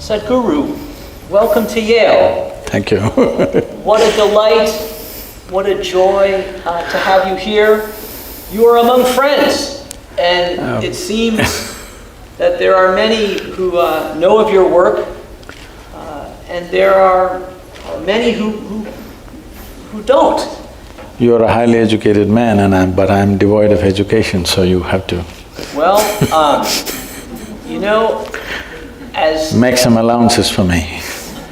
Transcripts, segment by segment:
Sadhguru, welcome to Yale. Thank you. What a delight, what a joy to have you here. You are among friends, and it seems that there are many who know of your work, and there are many who don't. You are a highly educated man, but I'm devoid of education, so you have to… Well, you know, as… Make some allowances for me.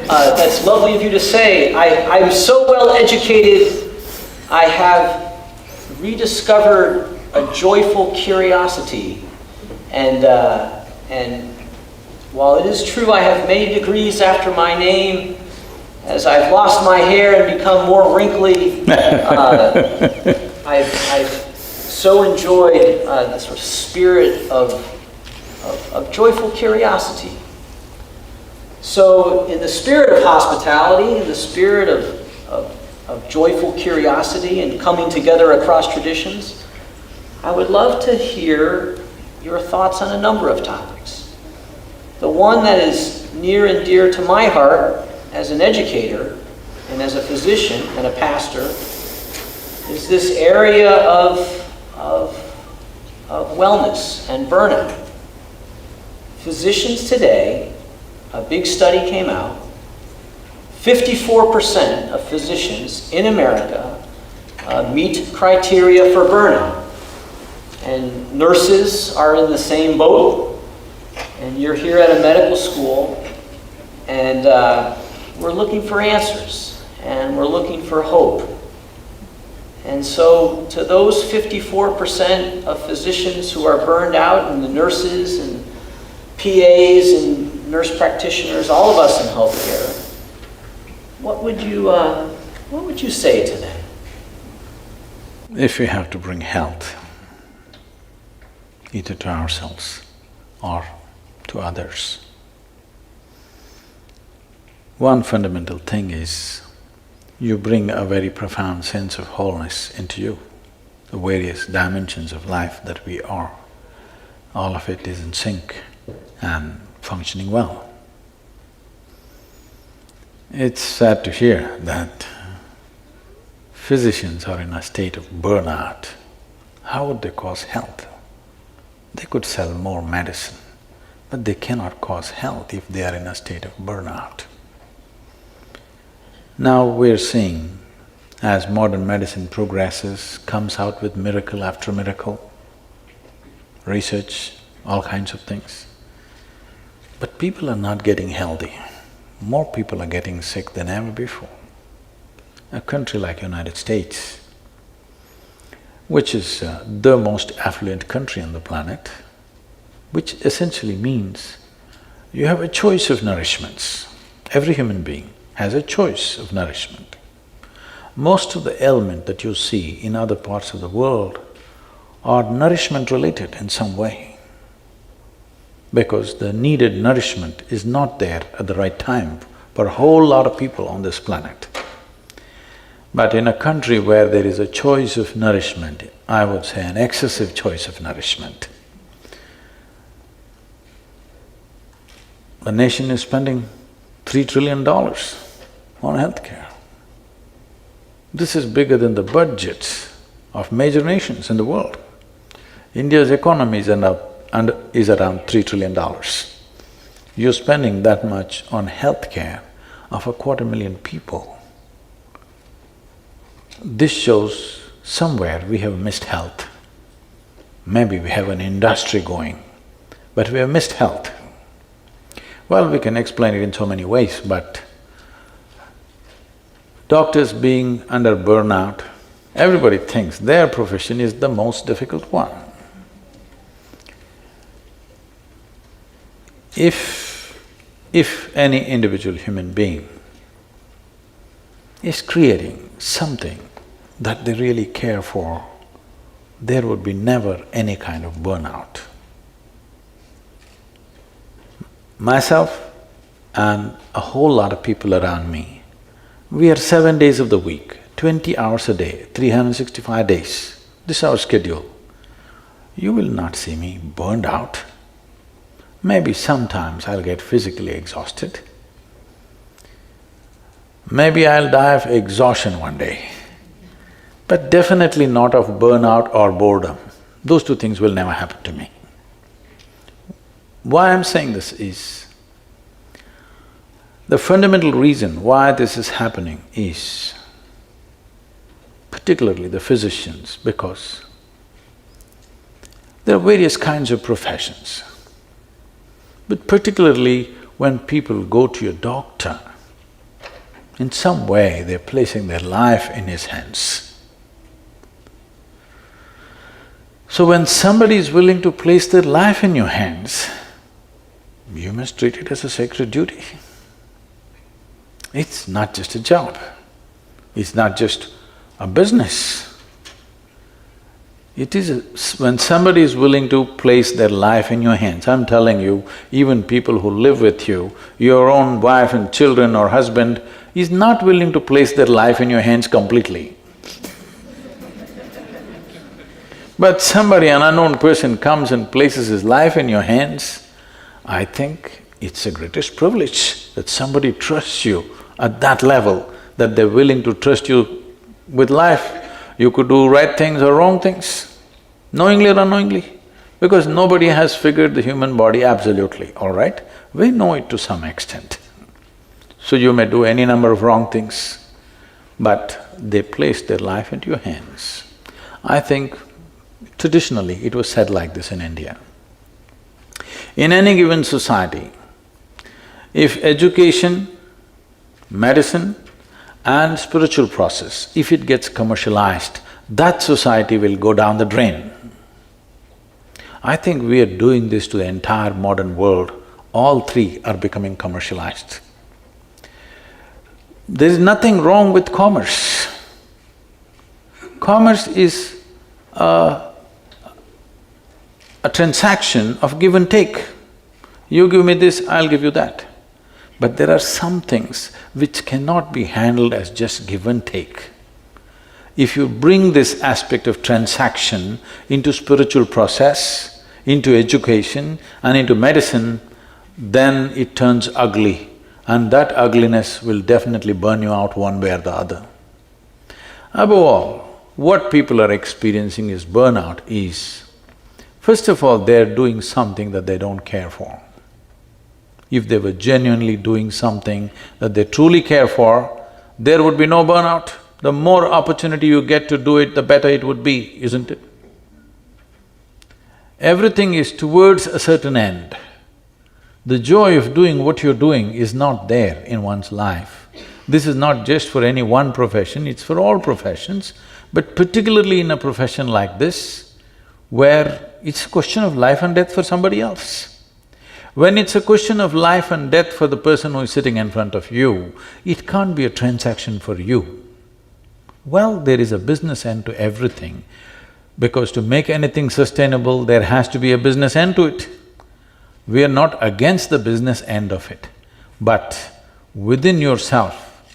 That's lovely of you to say. I'm so well educated, I have rediscovered a joyful curiosity. And while it is true I have many degrees after my name, as I've lost my hair and become more wrinkly, I've so enjoyed the sort of spirit of joyful curiosity. So in the spirit of hospitality, in the spirit of joyful curiosity and coming together across traditions, I would love to hear your thoughts on a number of topics. The one that is near and dear to my heart as an educator and as a physician and a pastor is this area of wellness and burnout. Physicians today, a big study came out, 54% of physicians in America meet criteria for burnout. And nurses are in the same boat. And you're here at a medical school, and we're looking for answers, and we're looking for hope. And so to those 54% of physicians who are burned out, and the nurses and PAs and nurse practitioners, all of us in healthcare, what would you say to them? If we have to bring health, either to ourselves or to others, one fundamental thing is you bring a very profound sense of wholeness into you, the various dimensions of life that we are. All of it is in sync and functioning well. It's sad to hear that physicians are in a state of burnout. How would they cause health? They could sell more medicine, but they cannot cause health if they are in a state of burnout. Now we're seeing, as modern medicine progresses, comes out with miracle after miracle, research, all kinds of things. But people are not getting healthy. More people are getting sick than ever before. A country like United States, which is the most affluent country on the planet, which essentially means you have a choice of nourishments. Every human being has a choice of nourishment. Most of the ailments that you see in other parts of the world are nourishment related in some way, because the needed nourishment is not there at the right time for a whole lot of people on this planet. But in a country where there is a choice of nourishment, I would say an excessive choice of nourishment, the nation is spending $3 trillion on healthcare. This is bigger than the budgets of major nations in the world. India's economy is around $3 trillion. You're spending that much on healthcare of 250,000 people. This shows somewhere we have missed health. Maybe we have an industry going, but we have missed health. Well, we can explain it in so many ways, but doctors being under burnout, everybody thinks their profession is the most difficult one. If any individual human being is creating something that they really care for, there would be never any kind of burnout. Myself and a whole lot of people around me, we are 7 days of the week, 20 hours a day, 365 days. This is our schedule. You will not see me burned out. Maybe sometimes I'll get physically exhausted. Maybe I'll die of exhaustion one day, but definitely not of burnout or boredom. Those two things will never happen to me. Why I'm saying this is, the fundamental reason why this is happening is particularly the physicians, because there are various kinds of professions. But particularly when people go to a doctor, in some way they're placing their life in his hands. So when somebody is willing to place their life in your hands, you must treat it as a sacred duty. It's not just a job, it's not just a business. It is when somebody is willing to place their life in your hands, I'm telling you, even people who live with you, your own wife and children or husband is not willing to place their life in your hands completely. But somebody, an unknown person comes and places his life in your hands, I think it's the greatest privilege that somebody trusts you at that level, that they're willing to trust you with life. You could do right things or wrong things, knowingly or unknowingly, because nobody has figured the human body absolutely, all right? We know it to some extent. So you may do any number of wrong things, but they place their life into your hands. I think traditionally it was said like this in India. In any given society, if education, medicine and spiritual process, if it gets commercialized, that society will go down the drain. I think we are doing this to the entire modern world. All three are becoming commercialized. There is nothing wrong with commerce. Commerce is a transaction of give and take. You give me this, I'll give you that. But there are some things which cannot be handled as just give and take. If you bring this aspect of transaction into spiritual process, into education and into medicine, then it turns ugly, and that ugliness will definitely burn you out one way or the other. Above all, what people are experiencing is burnout is, first of all, they're doing something that they don't care for. If they were genuinely doing something that they truly care for, there would be no burnout. The more opportunity you get to do it, the better it would be, isn't it? Everything is towards a certain end. The joy of doing what you're doing is not there in one's life. This is not just for any one profession, it's for all professions, but particularly in a profession like this, where it's a question of life and death for somebody else. When it's a question of life and death for the person who is sitting in front of you, it can't be a transaction for you. Well, there is a business end to everything, because to make anything sustainable, there has to be a business end to it. We are not against the business end of it, but within yourself,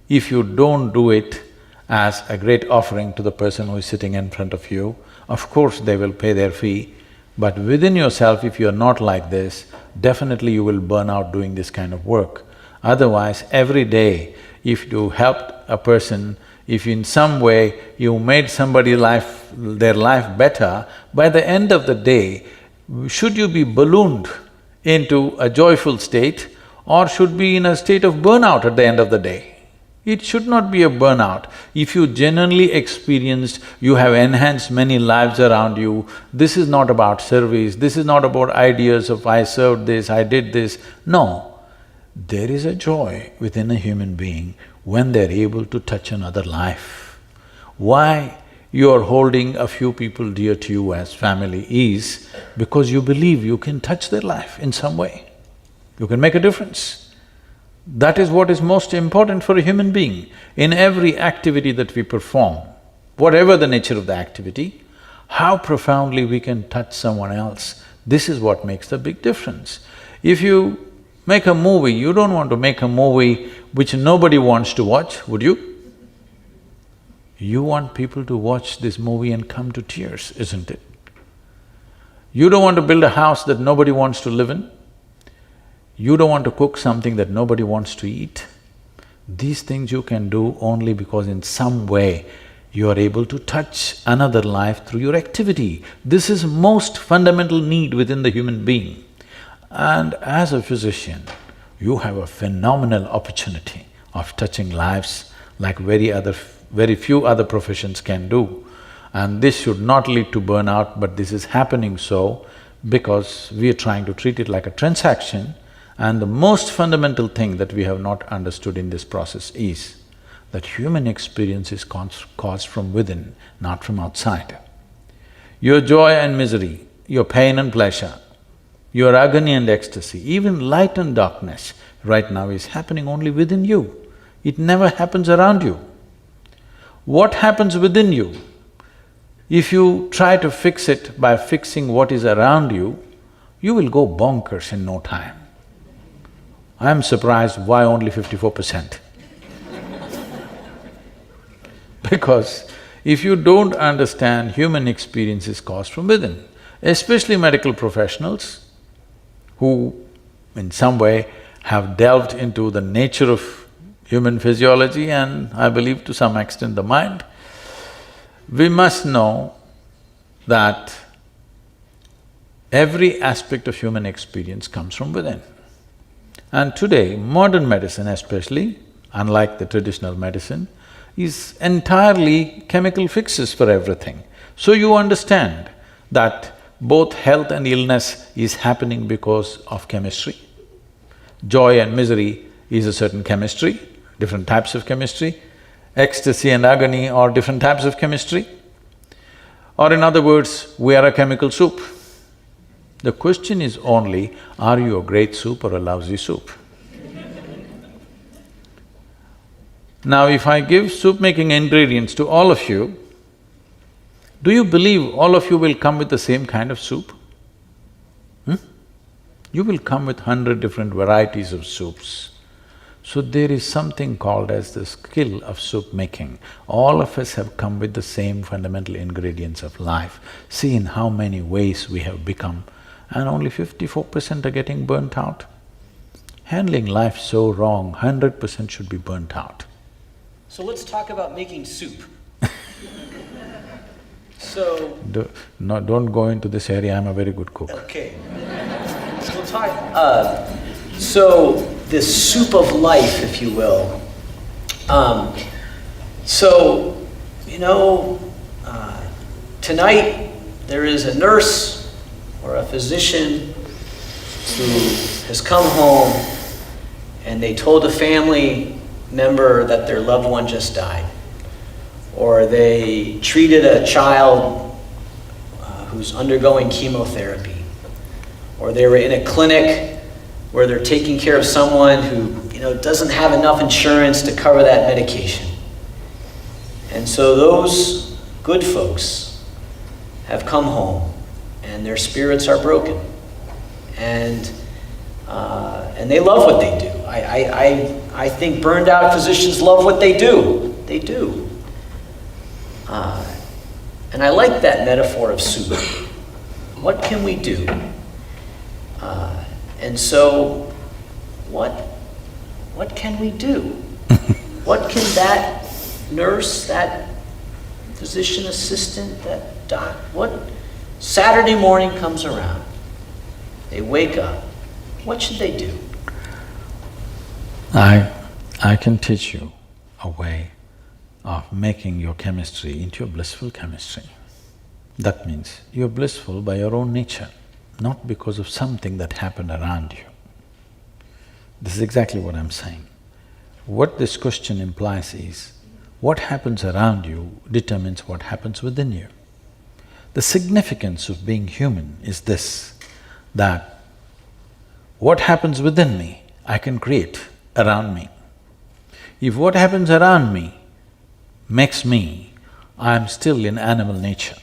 if you don't do it as a great offering to the person who is sitting in front of you, of course they will pay their fee, but within yourself, if you're not like this, definitely you will burn out doing this kind of work. Otherwise, every day, if you helped a person, if in some way you made somebody's life… their life better, by the end of the day, should you be ballooned into a joyful state or should be in a state of burnout at the end of the day? It should not be a burnout. If you genuinely experienced, you have enhanced many lives around you, this is not about service, this is not about ideas of I served this, I did this. No, there is a joy within a human being when they're able to touch another life. Why you're holding a few people dear to you as family is because you believe you can touch their life in some way. You can make a difference. That is what is most important for a human being. In every activity that we perform, whatever the nature of the activity, how profoundly we can touch someone else, this is what makes the big difference. If you make a movie, you don't want to make a movie which nobody wants to watch, would you? You want people to watch this movie and come to tears, isn't it? You don't want to build a house that nobody wants to live in. You don't want to cook something that nobody wants to eat. These things you can do only because in some way you are able to touch another life through your activity. This is most fundamental need within the human being. And as a physician, you have a phenomenal opportunity of touching lives like very few other professions can do. And this should not lead to burnout, but this is happening so because we are trying to treat it like a transaction. And the most fundamental thing that we have not understood in this process is that human experience is caused from within, not from outside. Your joy and misery, your pain and pleasure, your agony and ecstasy, even light and darkness right now is happening only within you. It never happens around you. What happens within you, if you try to fix it by fixing what is around you, you will go bonkers in no time. I am surprised why only 54%. Because if you don't understand human experience is caused from within, especially medical professionals who in some way have delved into the nature of human physiology and I believe to some extent the mind, we must know that every aspect of human experience comes from within. And today, modern medicine especially, unlike the traditional medicine, is entirely chemical fixes for everything. So you understand that both health and illness is happening because of chemistry. Joy and misery is a certain chemistry, different types of chemistry. Ecstasy and agony are different types of chemistry. Or in other words, we are a chemical soup. The question is only, are you a great soup or a lousy soup? Now, if I give soup-making ingredients to all of you, do you believe all of you will come with the same kind of soup? You will come with 100 different varieties of soups. So there is something called as the skill of soup making. All of us have come with the same fundamental ingredients of life. See in how many ways we have become, and only 54% are getting burnt out. Handling life so wrong, 100% should be burnt out. So let's talk about making soup. Don't go into this area, I'm a very good cook. Okay. So we'll talk… so this soup of life, if you will. Tonight there is a nurse or a physician who has come home and they told a family member that their loved one just died. Or they treated a child who's undergoing chemotherapy. Or they were in a clinic where they're taking care of someone who, doesn't have enough insurance to cover that medication. And so those good folks have come home and their spirits are broken. And they love what they do. I think burned out physicians love what they do. They do. And I like that metaphor of soup. What can we do? And so, what can we do? What can that nurse, that physician assistant, that doc, Saturday morning comes around, they wake up, what should they do? I can teach you a way of making your chemistry into a blissful chemistry. That means you're blissful by your own nature, not because of something that happened around you. This is exactly what I'm saying. What this question implies is, what happens around you determines what happens within you. The significance of being human is this, that what happens within me, I can create around me. If what happens around me makes me, I am still in animal nature.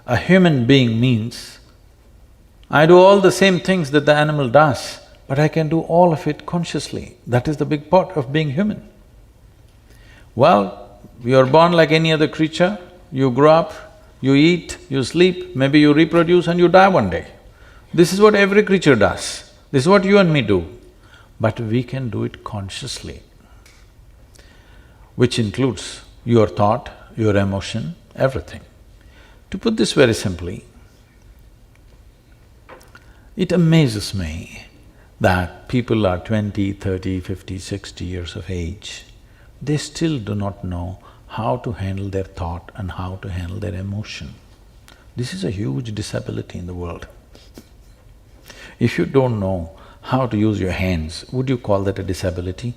A human being means I do all the same things that the animal does, but I can do all of it consciously. That is the big part of being human. Well, you are born like any other creature, you grow up, You eat, you sleep, maybe you reproduce and you die one day. This is what every creature does. This is what you and me do. But we can do it consciously, which includes your thought, your emotion, everything. To put this very simply, it amazes me that people are 20, 30, 50, 60 years of age, they still do not know how to handle their thought and how to handle their emotion. This is a huge disability in the world. If you don't know how to use your hands, would you call that a disability?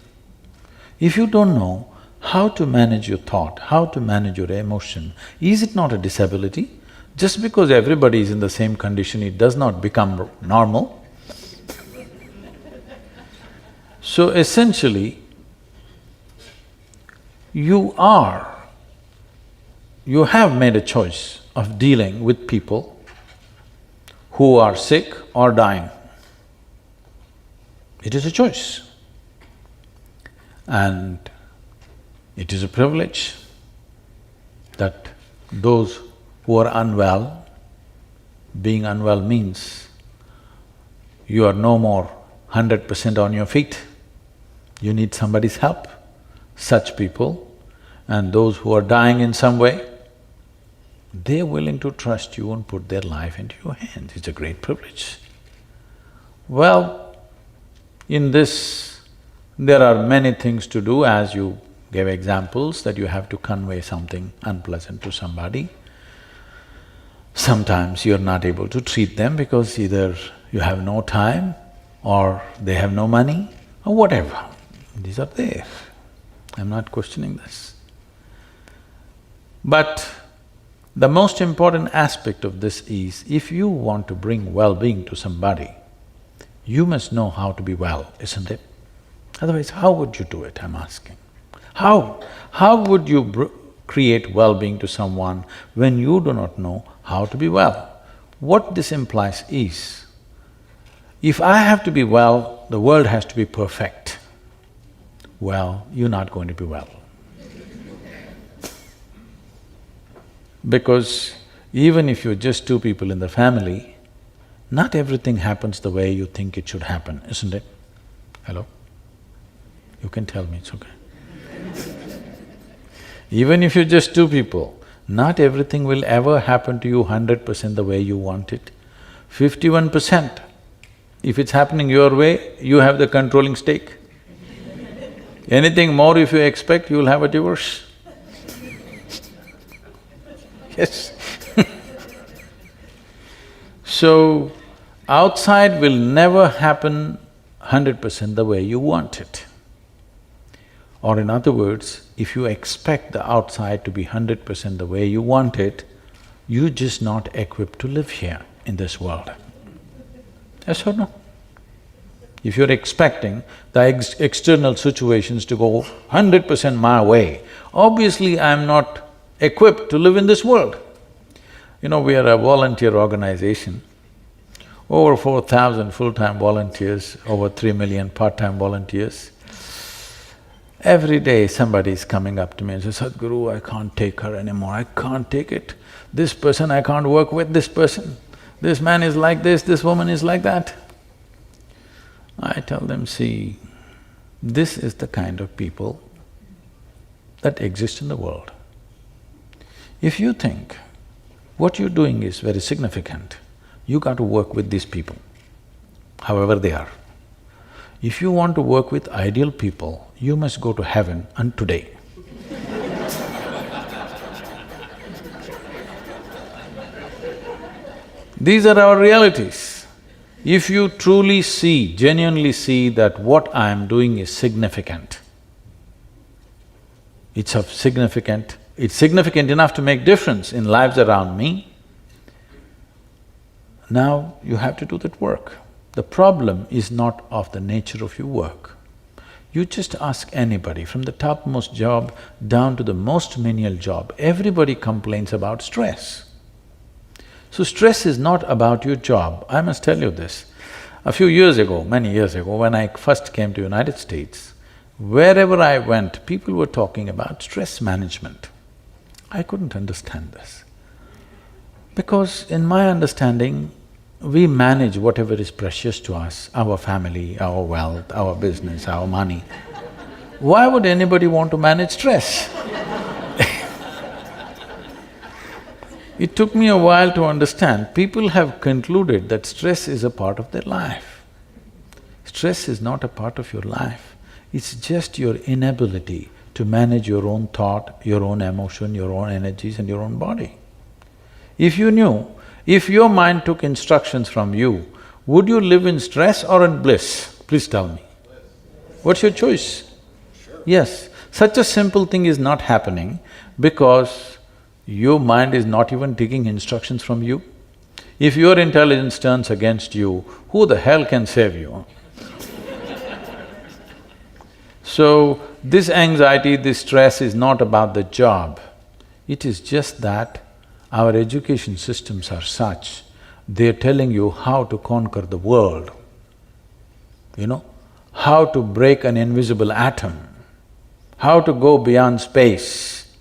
If you don't know how to manage your thought, how to manage your emotion, is it not a disability? Just because everybody is in the same condition, it does not become normal. So essentially, you have made a choice of dealing with people who are sick or dying. It is a choice. And it is a privilege that those who are unwell, being unwell means you are no more 100% on your feet, you need somebody's help. Such people and those who are dying in some way, they're willing to trust you and put their life into your hands. It's a great privilege. Well, in this, there are many things to do, as you gave examples that you have to convey something unpleasant to somebody. Sometimes you're not able to treat them because either you have no time or they have no money or whatever. These are there. I'm not questioning this. But the most important aspect of this is, if you want to bring well-being to somebody, you must know how to be well, isn't it? Otherwise, how would you do it, I'm asking? How? How would you create well-being to someone when you do not know how to be well? What this implies is, if I have to be well, the world has to be perfect. Well, you're not going to be well. Because even if you're just two people in the family, not everything happens the way you think it should happen, isn't it? Hello? You can tell me, it's okay. Even if you're just two people, not everything will ever happen to you 100% the way you want it. 51%, if it's happening your way, you have the controlling stake. Anything more if you expect, you'll have a divorce. Yes. So, outside will never happen 100% the way you want it. Or in other words, if you expect the outside to be 100% the way you want it, you're just not equipped to live here in this world. Yes or no? If you're expecting the external situations to go 100% my way, obviously I'm not equipped to live in this world. You know, we are a volunteer organization, over 4,000 full-time volunteers, over 3 million part-time volunteers. Every day somebody is coming up to me and says, Sadhguru, I can't take her anymore, I can't take it. This person, I can't work with this person. This man is like this woman is like that. I tell them, see, this is the kind of people that exist in the world. If you think what you're doing is very significant, you got to work with these people, however they are. If you want to work with ideal people, you must go to heaven and today. These are our realities. If you truly see, genuinely see that what I am doing is significant, it's significant enough to make difference in lives around me, now you have to do that work. The problem is not of the nature of your work. You just ask anybody, from the topmost job down to the most menial job, everybody complains about stress. So stress is not about your job. I must tell you this. A few years ago, many years ago, when I first came to United States, wherever I went, people were talking about stress management. I couldn't understand this. Because in my understanding, we manage whatever is precious to us, our family, our wealth, our business, our money. Why would anybody want to manage stress? It took me a while to understand. People have concluded that stress is a part of their life. Stress is not a part of your life. It's just your inability to manage your own thought, your own emotion, your own energies and your own body. If you knew, if your mind took instructions from you, would you live in stress or in bliss? Please tell me. What's your choice? Sure. Yes, such a simple thing is not happening because your mind is not even taking instructions from you. If your intelligence turns against you, who the hell can save you? So, this anxiety, this stress is not about the job. It is just that our education systems are such, they're telling you how to conquer the world, how to break an invisible atom, how to go beyond space.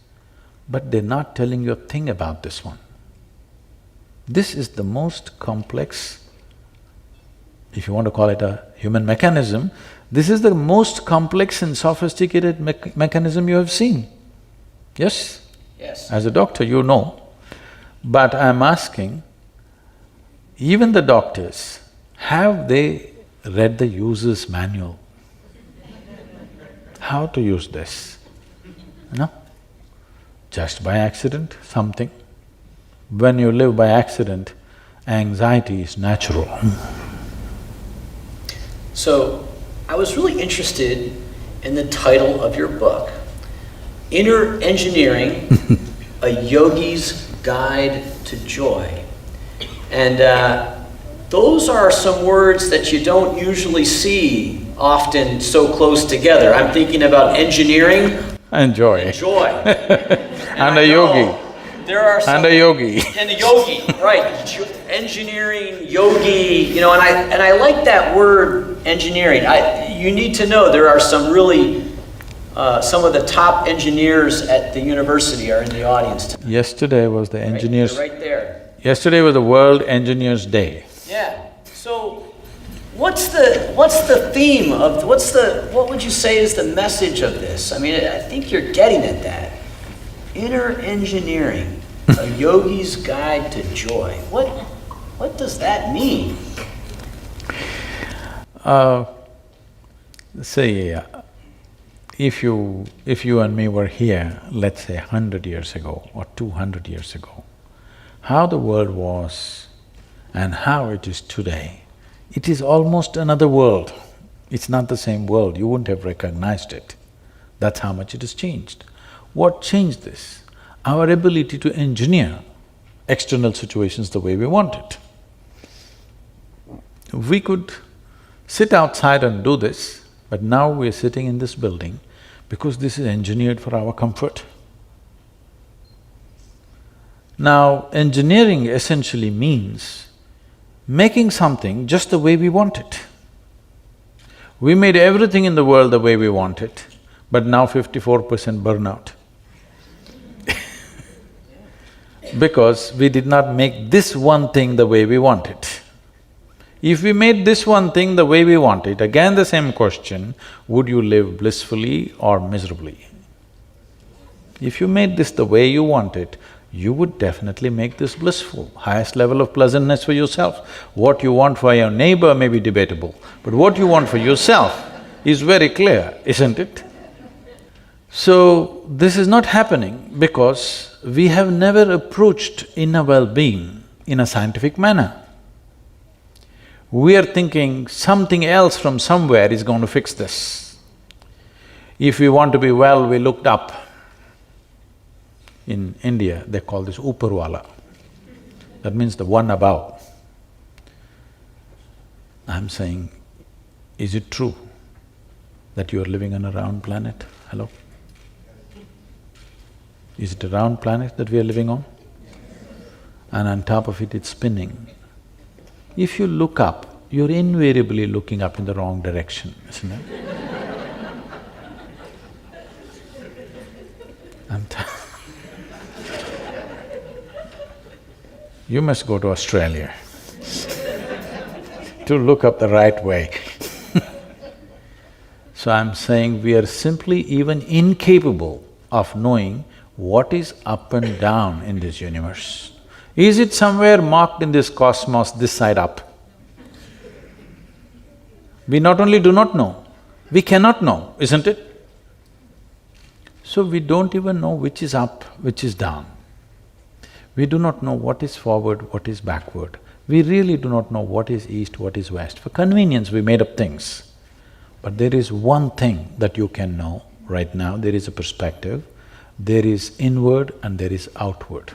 But they're not telling you a thing about this one. This is the most complex, if you want to call it a human mechanism, this is the most complex and sophisticated mechanism you have seen. Yes? Yes. As a doctor, you know. But I'm asking, even the doctors, have they read the user's manual? How to use this? No? Just by accident, something. When you live by accident, anxiety is natural. So, I was really interested in the title of your book, Inner Engineering, A Yogi's Guide to Joy. And those are some words that you don't usually see often so close together. I'm thinking about engineering And joy. and joy. And a yogi. There are some… And a yogi. And a yogi, right. Engineering, yogi, and I like that word, engineering. You need to know there are some really… some of the top engineers at the university are in the audience tonight. Yesterday was the engineers… Right there. Yesterday was the World Engineers Day. Yeah. So, what's the theme of… what would you say is the message of this? I mean, I think you're getting at that. Inner engineering, a yogi's guide to joy. What does that mean? Say, if you and me were here, let's say 100 years ago or 200 years ago, how the world was and how it is today, it is almost another world. It's not the same world, you wouldn't have recognized it. That's how much it has changed. What changed this? Our ability to engineer external situations the way we want it. We could sit outside and do this, but now we're sitting in this building because this is engineered for our comfort. Now, engineering essentially means making something just the way we want it. We made everything in the world the way we want it, but now 54% burnout. Because we did not make this one thing the way we want it. If we made this one thing the way we want it, again the same question, would you live blissfully or miserably? If you made this the way you want it, you would definitely make this blissful, highest level of pleasantness for yourself. What you want for your neighbor may be debatable, but what you want for yourself is very clear, isn't it? So, this is not happening because we have never approached inner well-being in a scientific manner. We are thinking something else from somewhere is going to fix this. If we want to be well, we looked up. In India, they call this Uparwala. That means the one above. I'm saying, is it true that you are living on a round planet? Hello? Is it a round planet that we are living on? And on top of it, it's spinning. If you look up, you're invariably looking up in the wrong direction, isn't it? You must go to Australia to look up the right way. So I'm saying we are simply even incapable of knowing what is up and down in this universe. Is it somewhere marked in this cosmos, this side up? We not only do not know, we cannot know, isn't it? So we don't even know which is up, which is down. We do not know what is forward, what is backward. We really do not know what is east, what is west. For convenience, we made up things. But there is one thing that you can know right now, there is a perspective, there is inward and there is outward.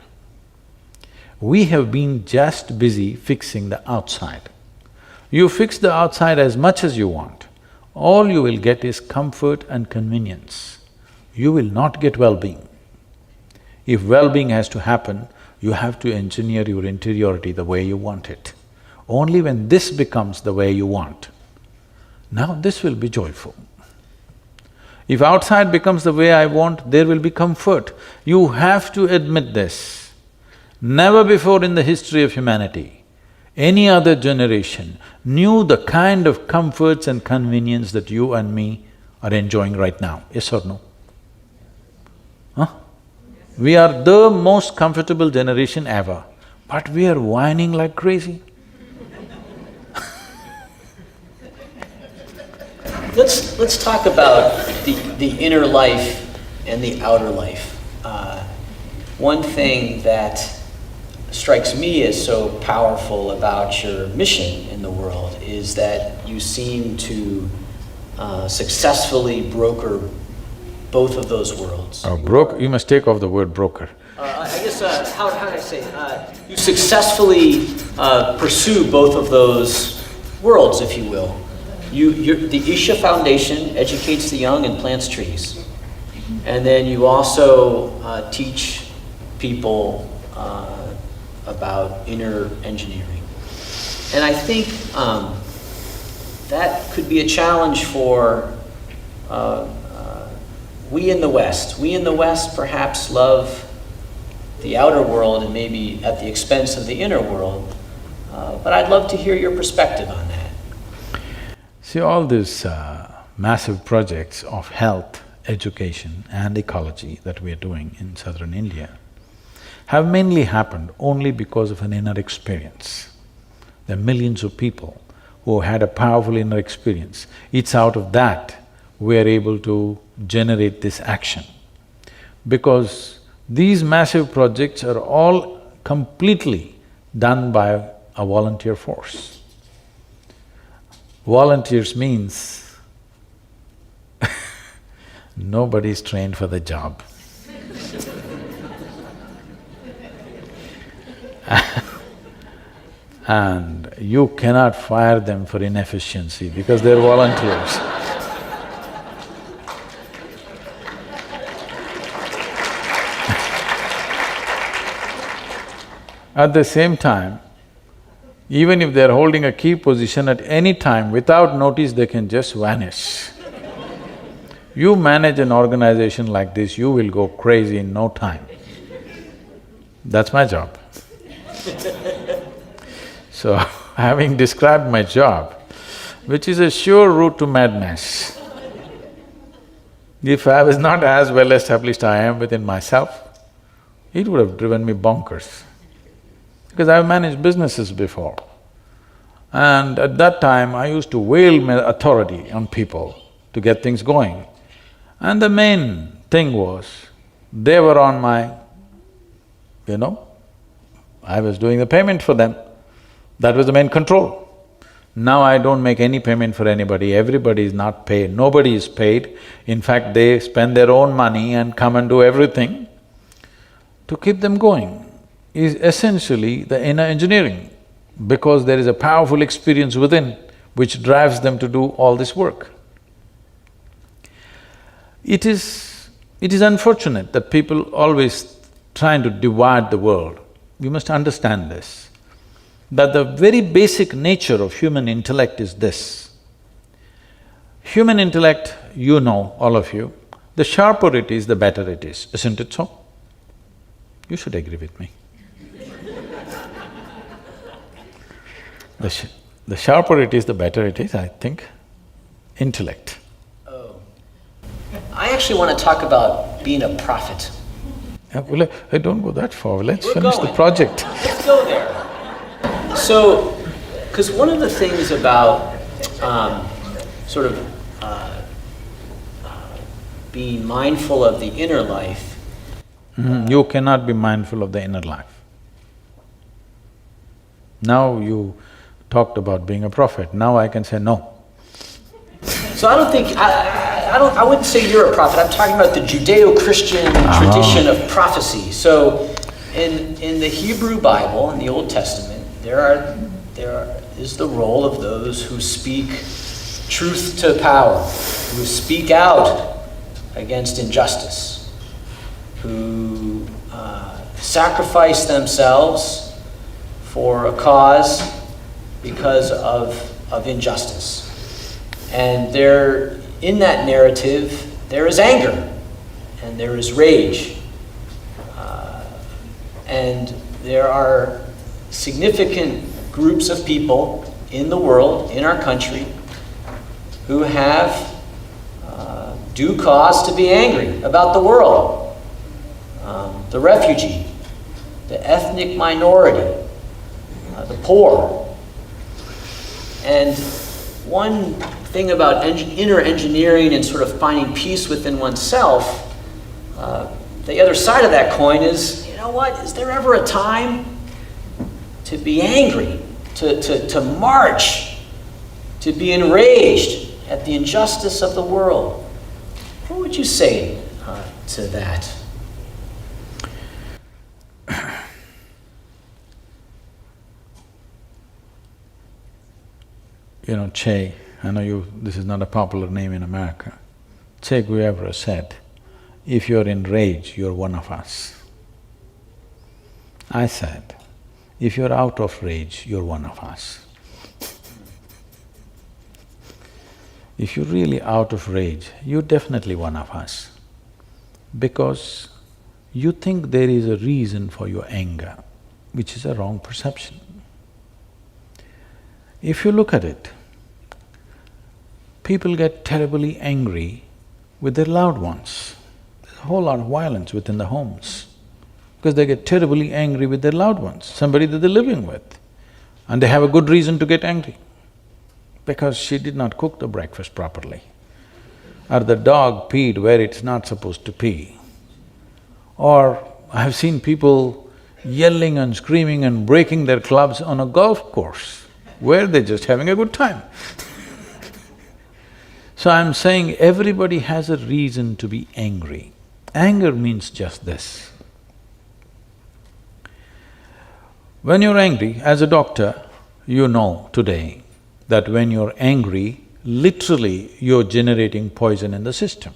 We have been just busy fixing the outside. You fix the outside as much as you want, all you will get is comfort and convenience. You will not get well-being. If well-being has to happen, you have to engineer your interiority the way you want it. Only when this becomes the way you want, now this will be joyful. If outside becomes the way I want, there will be comfort. You have to admit this. Never before in the history of humanity, any other generation knew the kind of comforts and convenience that you and me are enjoying right now, yes or no? Huh? We are the most comfortable generation ever, but we are whining like crazy. Let's talk about the inner life and the outer life. One thing that strikes me as so powerful about your mission in the world is that you seem to successfully broker both of those worlds. Oh, you must take off the word broker. I guess, how can I say, you successfully pursue both of those worlds, if you will. The Isha Foundation educates the young and plants trees. And then you also teach people about inner engineering. And I think that could be a challenge for we in the West. We in the West perhaps love the outer world and maybe at the expense of the inner world. But I'd love to hear your perspective on that. See, all these massive projects of health, education and ecology that we are doing in southern India have mainly happened only because of an inner experience. There are millions of people who had a powerful inner experience. It's out of that we are able to generate this action. Because these massive projects are all completely done by a volunteer force. Volunteers means nobody is trained for the job. And you cannot fire them for inefficiency because they're volunteers. At the same time, even if they're holding a key position at any time, without notice they can just vanish. You manage an organization like this, you will go crazy in no time. That's my job. So, having described my job, which is a sure route to madness, if I was not as well established I am within myself, it would have driven me bonkers. Because I've managed businesses before. And at that time, I used to wield my authority on people to get things going. And the main thing was, they were on my, I was doing the payment for them. That was the main control. Now I don't make any payment for anybody, everybody is not paid, nobody is paid. In fact, they spend their own money and come and do everything to keep them going. Is essentially the inner engineering, because there is a powerful experience within which drives them to do all this work. It is unfortunate that people always trying to divide the world. You must understand this, that the very basic nature of human intellect is this. Human intellect, you know, all of you, the sharper it is, the better it is, isn't it so? You should agree with me. The sharper it is, the better it is, I think. Intellect. Oh. I actually want to talk about being a prophet. Well, I don't go that far. Let's We're finish going. the project. Let's go there. So, because one of the things about sort of being mindful of the inner life. You cannot be mindful of the inner life. Now you talked about being a prophet, now I can say no. So I don't think… I wouldn't say you're a prophet, I'm talking about the Judeo-Christian tradition of prophecy. So in the Hebrew Bible, in the Old Testament, there is the role of those who speak truth to power, who speak out against injustice, who sacrifice themselves for a cause because of injustice. And there, in that narrative, there is anger and there is rage. And there are significant groups of people in the world, in our country, who have due cause to be angry about the world. The refugee, the ethnic minority, the poor. And one thing about inner engineering and sort of finding peace within oneself, the other side of that coin is, you know what, is there ever a time to be angry, to march, to be enraged at the injustice of the world? What would you say to that? You know, Che, I know this is not a popular name in America. Che Guevara said, if you're in rage, you're one of us. I said, if you're out of rage, you're one of us. If you're really out of rage, you're definitely one of us, because you think there is a reason for your anger, which is a wrong perception. If you look at it, people get terribly angry with their loved ones. There's a whole lot of violence within the homes because they get terribly angry with their loved ones, somebody that they're living with. And they have a good reason to get angry because she did not cook the breakfast properly, or the dog peed where it's not supposed to pee. Or I've seen people yelling and screaming and breaking their clubs on a golf course where they're just having a good time. So I'm saying everybody has a reason to be angry. Anger means just this. When you're angry, as a doctor, you know today that when you're angry, literally you're generating poison in the system,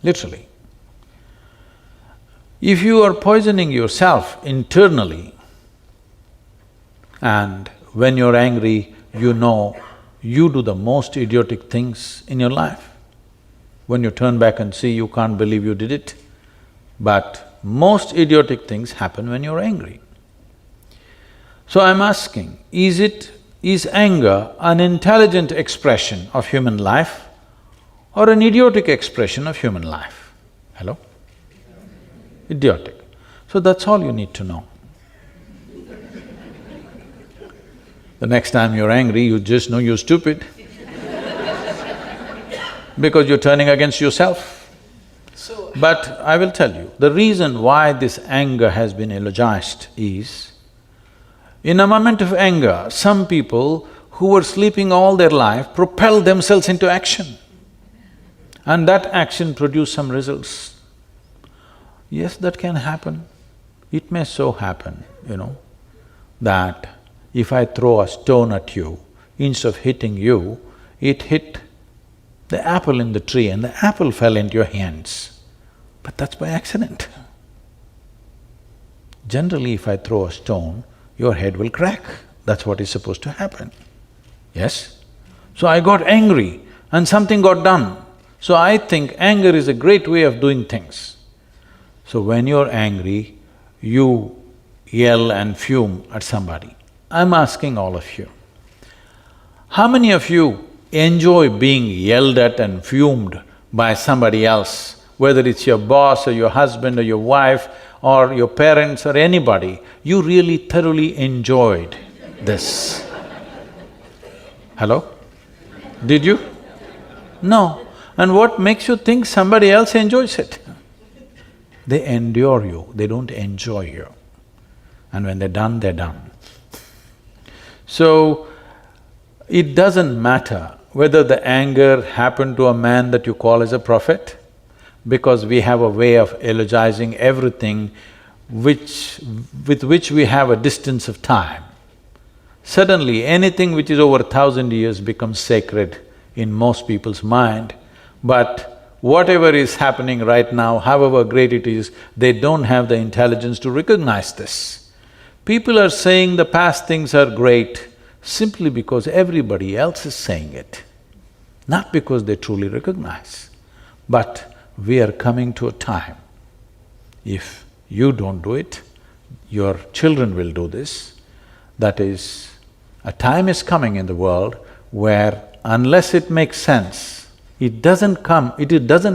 literally. If you are poisoning yourself internally, and when you're angry, you know you do the most idiotic things in your life. When you turn back and see, you can't believe you did it. But most idiotic things happen when you're angry. So I'm asking, is anger an intelligent expression of human life or an idiotic expression of human life? Hello? Idiotic. So that's all you need to know. The next time you're angry, you just know you're stupid because you're turning against yourself. But I will tell you, the reason why this anger has been eulogized is, in a moment of anger, some people who were sleeping all their life propel themselves into action, and that action produced some results. Yes, that can happen. It may so happen, that if I throw a stone at you, instead of hitting you, it hit the apple in the tree and the apple fell into your hands. But that's by accident. Generally, if I throw a stone, your head will crack. That's what is supposed to happen. Yes? So I got angry and something got done. So I think anger is a great way of doing things. So when you're angry, you yell and fume at somebody. I'm asking all of you, How many of you enjoy being yelled at and fumed by somebody else, whether it's your boss or your husband or your wife or your parents or anybody? You really thoroughly enjoyed this. Hello? Did you? No. And what makes you think somebody else enjoys it? They endure you, they don't enjoy you. And when they're done, they're done. So, it doesn't matter whether the anger happened to a man that you call as a prophet, because we have a way of eulogizing everything with which we have a distance of time. Suddenly, anything which is over 1,000 years becomes sacred in most people's mind, but whatever is happening right now, however great it is, they don't have the intelligence to recognize this. People are saying the past things are great simply because everybody else is saying it, not because they truly recognize. But we are coming to a time, if you don't do it, your children will do this. That is, a time is coming in the world where unless it makes sense, it doesn't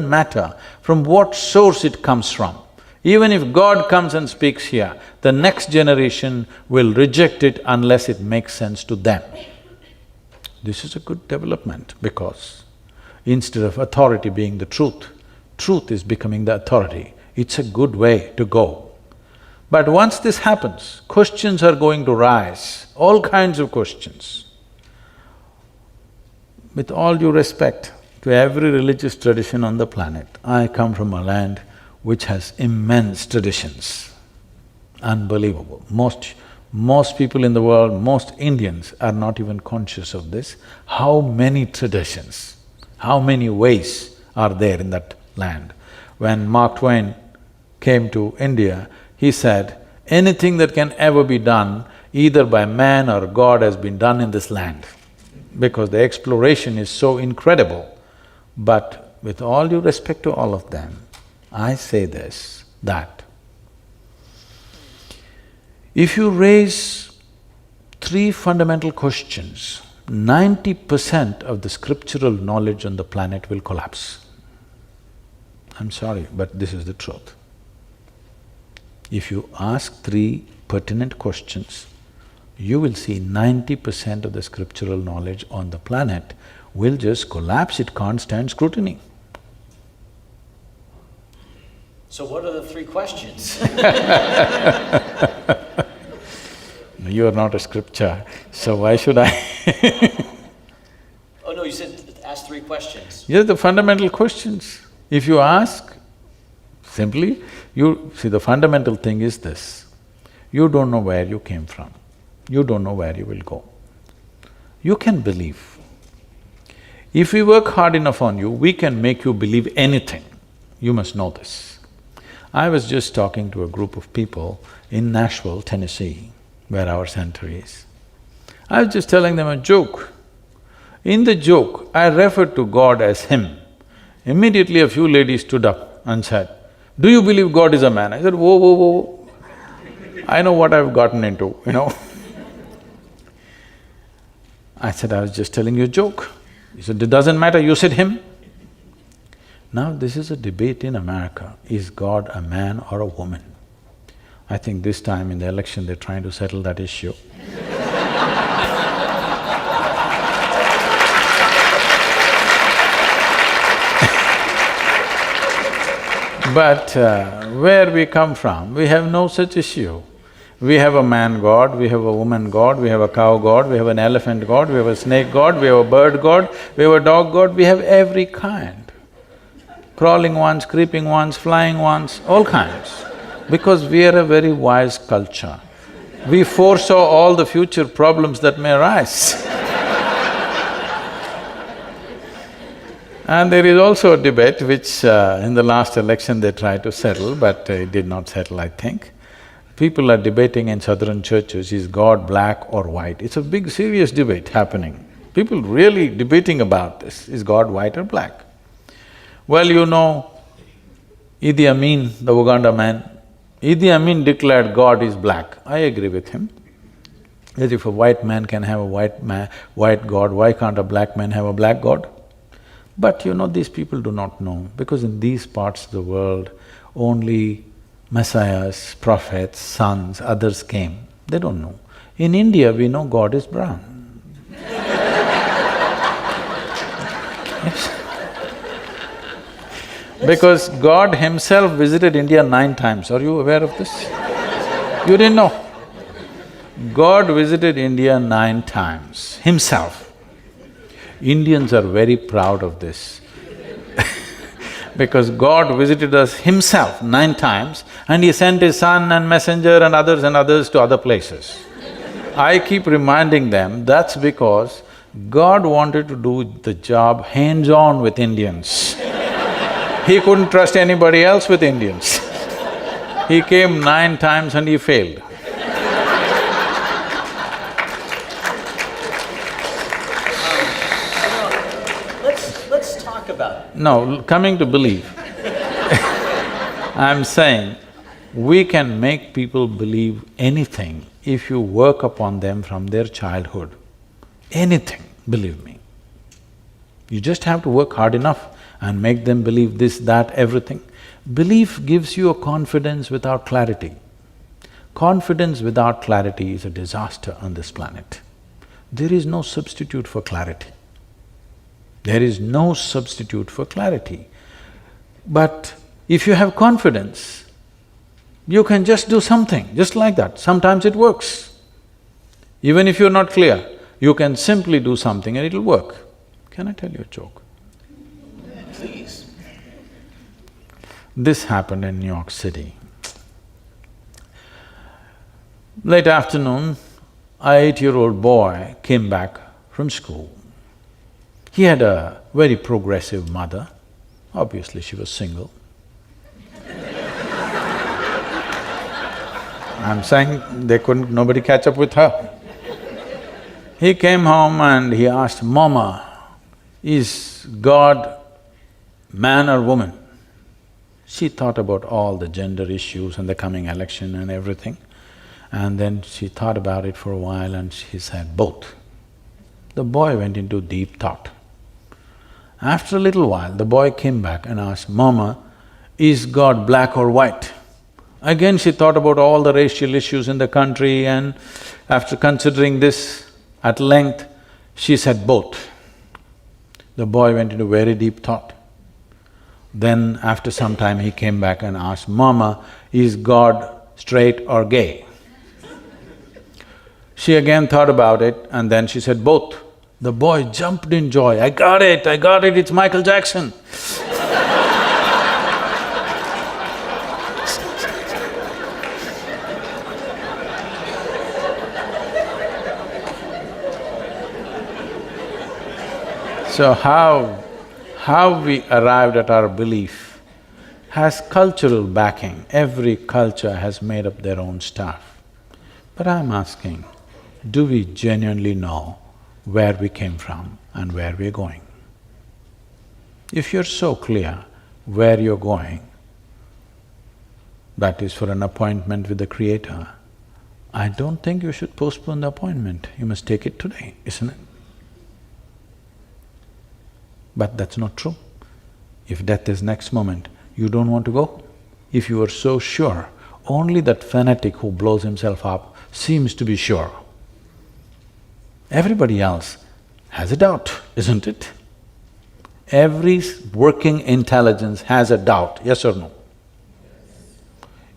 matter from what source it comes from. Even if God comes and speaks here, the next generation will reject it unless it makes sense to them. This is a good development because instead of authority being the truth, truth is becoming the authority. It's a good way to go. But once this happens, questions are going to rise, all kinds of questions. With all due respect to every religious tradition on the planet, I come from a land which has immense traditions, unbelievable. Most people in the world, most Indians are not even conscious of this. How many traditions, how many ways are there in that land? When Mark Twain came to India, he said, anything that can ever be done either by man or God has been done in this land, because the exploration is so incredible. But with all due respect to all of them, I say this, that if you raise three fundamental questions, 90% of the scriptural knowledge on the planet will collapse. I'm sorry, but this is the truth. If you ask three pertinent questions, you will see 90% of the scriptural knowledge on the planet will just collapse, it can't stand scrutiny. So what are the three questions? You are not a scripture, so why should I? Oh no, you said ask three questions. Yes, the fundamental questions. If you ask, simply, see, the fundamental thing is this: you don't know where you came from, you don't know where you will go. You can believe. If we work hard enough on you, we can make you believe anything. You must know this. I was just talking to a group of people in Nashville, Tennessee, where our center is. I was just telling them a joke. In the joke, I referred to God as Him. Immediately a few ladies stood up and said, "Do you believe God is a man?" I said, "Whoa, whoa, whoa, I know what I've gotten into, you know." I said, "I was just telling you a joke." He said, "It doesn't matter, you said Him." Now this is a debate in America, is God a man or a woman? I think this time in the election they're trying to settle that issue. But where we come from, we have no such issue. We have a man god, we have a woman god, we have a cow god, we have an elephant god, we have a snake god, we have a bird god, we have a dog god, we have every kind. Crawling ones, creeping ones, flying ones, all kinds. Because we are a very wise culture. We foresaw all the future problems that may arise. And there is also a debate which in the last election they tried to settle, but it did not settle, I think. People are debating in southern churches, is God black or white? It's a big serious debate happening. People really debating about this, is God white or black? Well, you know, Idi Amin, the Uganda man, Idi Amin declared God is black. I agree with him. As if a white man can have a white god, why can't a black man have a black god? But you know, these people do not know, because in these parts of the world, only messiahs, prophets, sons, others came. They don't know. In India, we know God is brown. Yes. Because God himself visited India 9 times. Are you aware of this? You didn't know? God visited India 9 times, himself. Indians are very proud of this because God visited us himself 9 times and he sent his son and messenger and others to other places. I keep reminding them, that's because God wanted to do the job hands-on with Indians. He couldn't trust anybody else with Indians. He came 9 times and he failed. Let's talk about it. No, coming to belief, I'm saying we can make people believe anything if you work upon them from their childhood. Anything, believe me. You just have to work hard enough and make them believe this, that, everything. Belief gives you a confidence without clarity. Confidence without clarity is a disaster on this planet. There is no substitute for clarity. There is no substitute for clarity. But if you have confidence, you can just do something, just like that. Sometimes it works. Even if you're not clear, you can simply do something and it'll work. Can I tell you a joke? Please. This happened in New York City. Late afternoon, an 8-year-old boy came back from school. He had a very progressive mother. Obviously, she was single. I'm saying nobody catch up with her. He came home and he asked, "Mama, is God man or woman?" She thought about all the gender issues and the coming election and everything. And then she thought about it for a while and she said, "Both." The boy went into deep thought. After a little while, the boy came back and asked, "Mama, is God black or white?" Again she thought about all the racial issues in the country, and after considering this at length, she said, "Both." The boy went into very deep thought. Then after some time he came back and asked, "Mama, is God straight or gay?" She again thought about it and then she said, "Both." The boy jumped in joy, I got it, it's Michael Jackson." So how we arrived at our belief has cultural backing. Every culture has made up their own stuff. But I'm asking, do we genuinely know where we came from and where we're going? If you're so clear where you're going, that is for an appointment with the Creator, I don't think you should postpone the appointment. You must take it today, isn't it? But that's not true. If death is next moment, you don't want to go. If you are so sure, only that fanatic who blows himself up seems to be sure. Everybody else has a doubt, isn't it? Every working intelligence has a doubt, yes or no?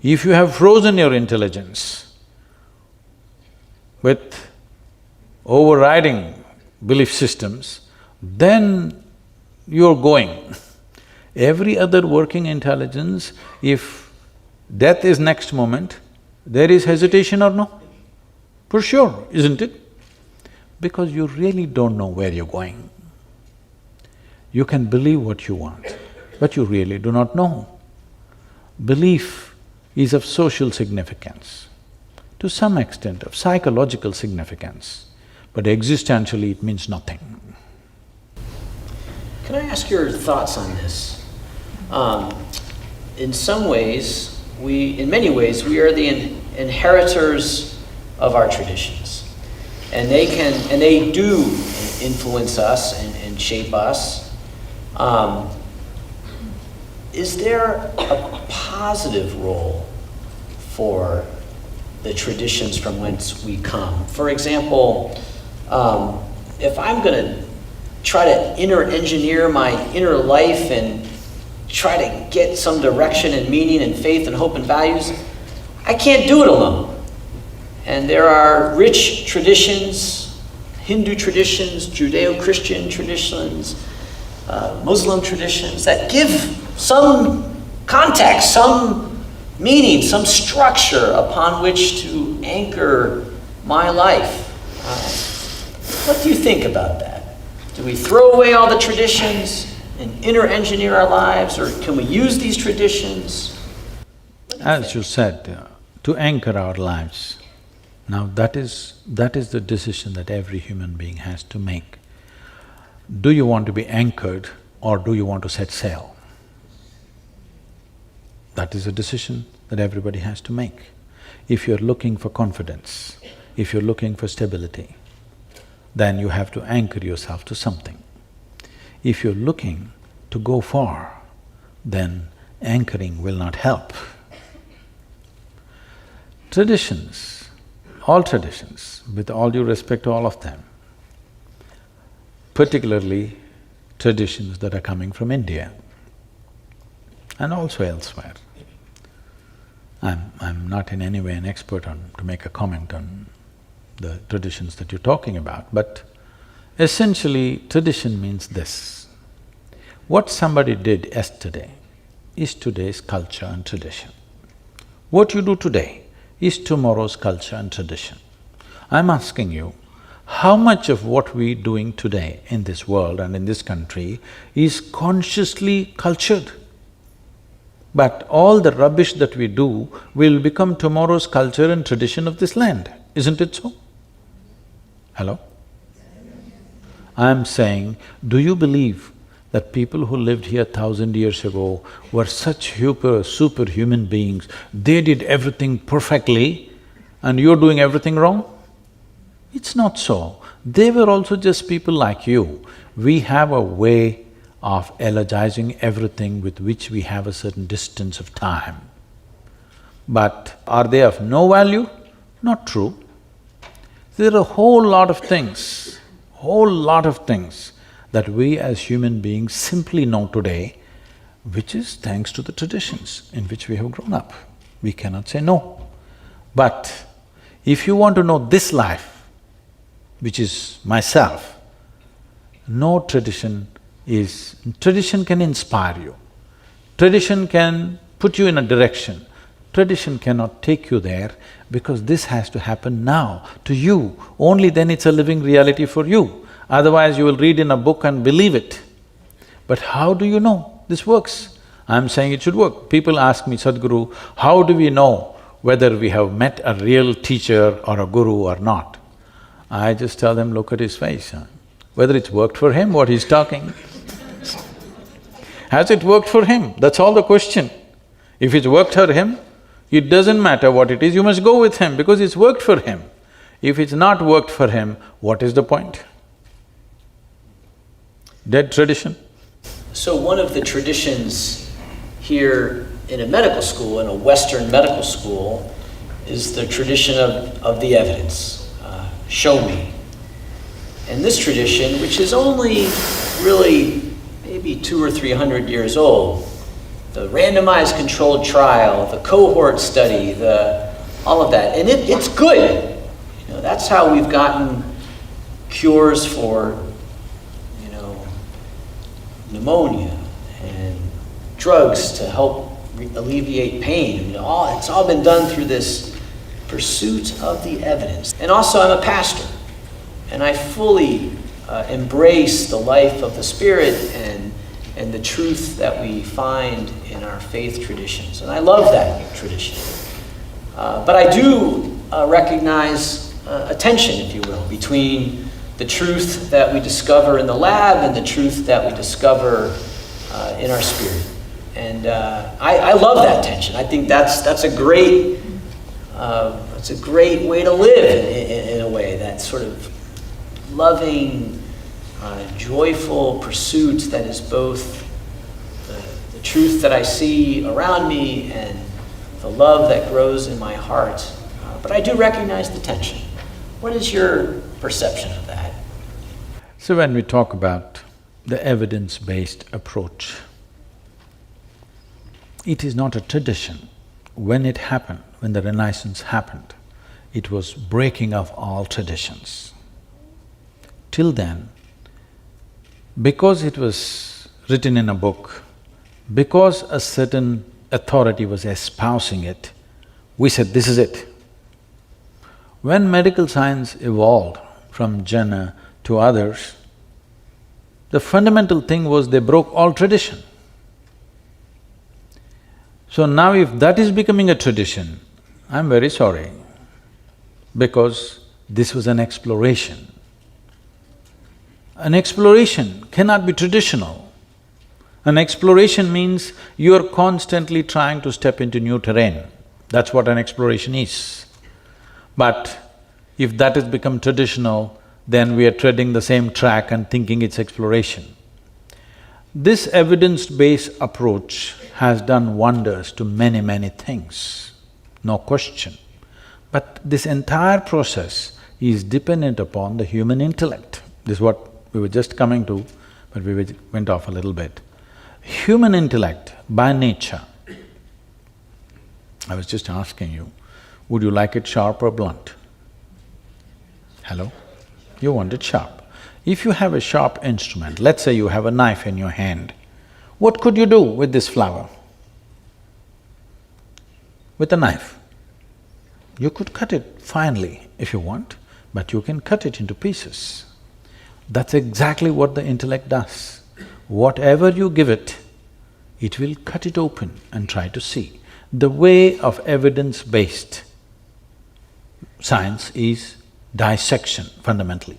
If you have frozen your intelligence with overriding belief systems, then you're going. Every other working intelligence, if death is next moment, there is hesitation or no? For sure, isn't it? Because you really don't know where you're going. You can believe what you want, but you really do not know. Belief is of social significance, to some extent of psychological significance, but existentially it means nothing. Can I ask your thoughts on this? In some ways, in many ways, we are the inheritors of our traditions. and they do influence us and shape us. Is there a positive role for the traditions from whence we come? For example, if I'm going to try to inner engineer my inner life and try to get some direction and meaning and faith and hope and values, I can't do it alone. And there are rich traditions, Hindu traditions, Judeo-Christian traditions, Muslim traditions that give some context, some meaning, some structure upon which to anchor my life. What do you think about that? Do we throw away all the traditions and inner engineer our lives, or can we use these traditions? As you said, to anchor our lives. Now that is the decision that every human being has to make. Do you want to be anchored or do you want to set sail? That is a decision that everybody has to make. If you're looking for confidence, if you're looking for stability, then you have to anchor yourself to something. If you're looking to go far, then anchoring will not help. Traditions, all traditions, with all due respect to all of them, particularly traditions that are coming from India and also elsewhere. I'm not in any way an expert to make a comment on the traditions that you're talking about, but essentially tradition means this. What somebody did yesterday is today's culture and tradition. What you do today is tomorrow's culture and tradition. I'm asking you, how much of what we're doing today in this world and in this country is consciously cultured? But all the rubbish that we do will become tomorrow's culture and tradition of this land, isn't it so? Hello? I'm saying, do you believe that people who lived here 1,000 years ago were such superhuman beings, they did everything perfectly and you're doing everything wrong? It's not so. They were also just people like you. We have a way of elogizing everything with which we have a certain distance of time. But are they of no value? Not true. There are a whole lot of things that we as human beings simply know today, which is thanks to the traditions in which we have grown up. We cannot say no. But if you want to know this life, which is myself, no tradition is… Tradition can inspire you, tradition can put you in a direction, tradition cannot take you there because this has to happen now to you, only then it's a living reality for you. Otherwise you will read in a book and believe it. But how do you know this works? I'm saying it should work. People ask me, Sadhguru, how do we know whether we have met a real teacher or a guru or not? I just tell them, look at his face, whether it's worked for him, what he's talking. Has it worked for him? That's all the question. If it's worked for him, it doesn't matter what it is, you must go with him because it's worked for him. If it's not worked for him, what is the point? Dead tradition. So one of the traditions here in a medical school, in a Western medical school, is the tradition of the evidence. Show me. And this tradition, which is only really maybe 200 or 300 years old, the randomized controlled trial, the cohort study, all of that, and it's good. You know, that's how we've gotten cures for, pneumonia and drugs to help alleviate pain. It's all been done through this pursuit of the evidence. And also I'm a pastor, and I fully embrace the life of the Spirit and the truth that we find in our faith traditions. And I love that tradition. But I do recognize a tension, if you will, between the truth that we discover in the lab and the truth that we discover in our spirit. And I love that tension. I think that's a great way to live in a way, that sort of loving, joyful pursuit that is both the truth that I see around me and the love that grows in my heart. But I do recognize the tension. What is your perception of that? So when we talk about the evidence-based approach, it is not a tradition. When it happened, when the Renaissance happened, it was breaking of all traditions. Till then, because it was written in a book, because a certain authority was espousing it, we said, this is it. When medical science evolved from Jana to others, the fundamental thing was they broke all tradition. So now if that is becoming a tradition, I'm very sorry, because this was an exploration. An exploration cannot be traditional. An exploration means you're constantly trying to step into new terrain. That's what an exploration is. But if that has become traditional, then we are treading the same track and thinking it's exploration. This evidence-based approach has done wonders to many, many things, no question. But this entire process is dependent upon the human intellect. This is what we were just coming to, but we went off a little bit. Human intellect, by nature, I was just asking you, would you like it sharp or blunt? Hello? You want it sharp. If you have a sharp instrument, let's say you have a knife in your hand, what could you do with this flower? With a knife. You could cut it finely if you want, but you can cut it into pieces. That's exactly what the intellect does. Whatever you give it, it will cut it open and try to see. The way of evidence-based science is dissection, fundamentally.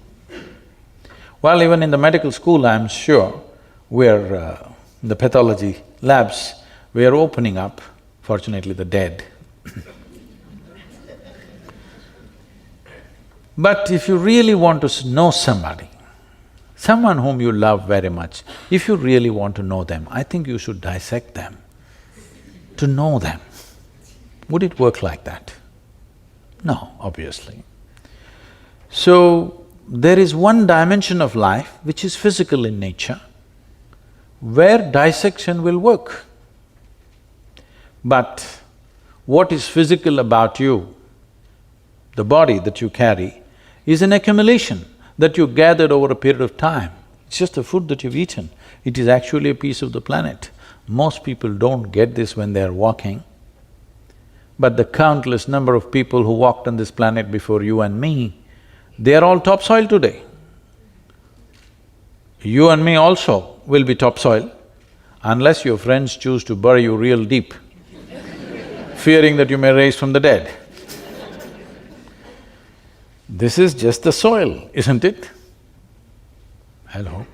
Well, even in the medical school, I'm sure, we're the pathology labs, we are opening up, fortunately the dead. But if you really want to know somebody, someone whom you love very much, if you really want to know them, I think you should dissect them to know them. Would it work like that? No, obviously. So, there is one dimension of life which is physical in nature, where dissection will work. But what is physical about you, the body that you carry, is an accumulation that you gathered over a period of time. It's just the food that you've eaten. It is actually a piece of the planet. Most people don't get this when they're walking. But the countless number of people who walked on this planet before you and me, they are all topsoil today. You and me also will be topsoil, unless your friends choose to bury you real deep, fearing that you may rise from the dead. This is just the soil, isn't it? Hello?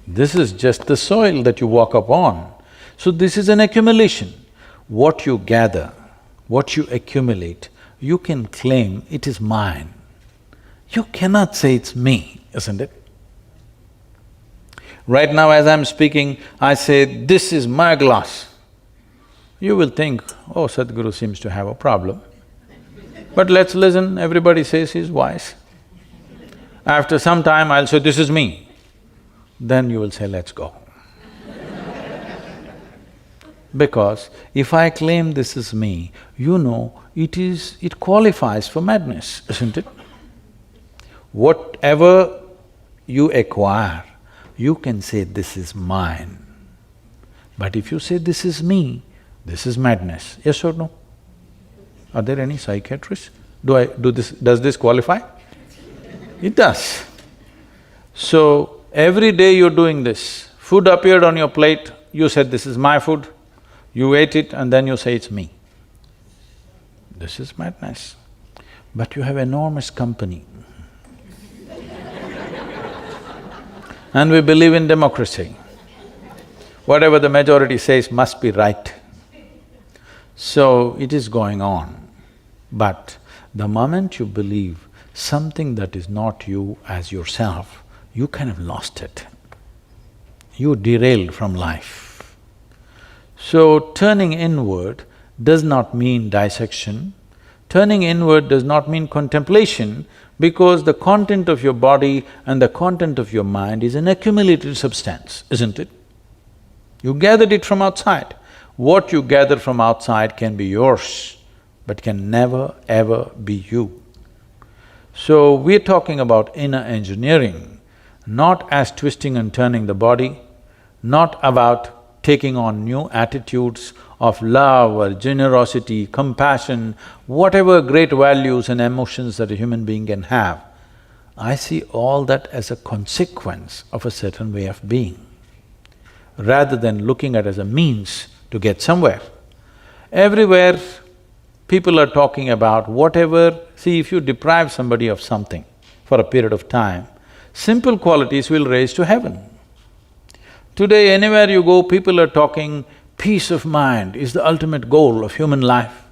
This is just the soil that you walk upon. So this is an accumulation. What you gather, what you accumulate, you can claim it is mine. You cannot say it's me, isn't it? Right now as I'm speaking, I say, this is my glass. You will think, oh, Sadhguru seems to have a problem. But let's listen, everybody says he's wise. After some time, I'll say, this is me. Then you will say, let's go. Because if I claim this is me, you know, it qualifies for madness, isn't it? Whatever you acquire, you can say, this is mine. But if you say, this is me, this is madness, yes or no? Are there any psychiatrists? Does this qualify? It does. So, every day you're doing this, food appeared on your plate, you said, this is my food, you ate it and then you say, it's me. This is madness. But you have enormous company. And we believe in democracy. Whatever the majority says must be right. So, it is going on. But the moment you believe something that is not you as yourself, you kind of lost it. You derailed from life. So turning inward does not mean dissection. Turning inward does not mean contemplation, because the content of your body and the content of your mind is an accumulated substance, isn't it? You gathered it from outside. What you gather from outside can be yours, but can never ever be you. So we're talking about inner engineering, not as twisting and turning the body, not about taking on new attitudes of love or generosity, compassion, whatever great values and emotions that a human being can have. I see all that as a consequence of a certain way of being, rather than looking at it as a means to get somewhere. Everywhere people are talking about whatever… See, if you deprive somebody of something for a period of time, simple qualities will raise to heaven. Today, anywhere you go, people are talking peace of mind is the ultimate goal of human life.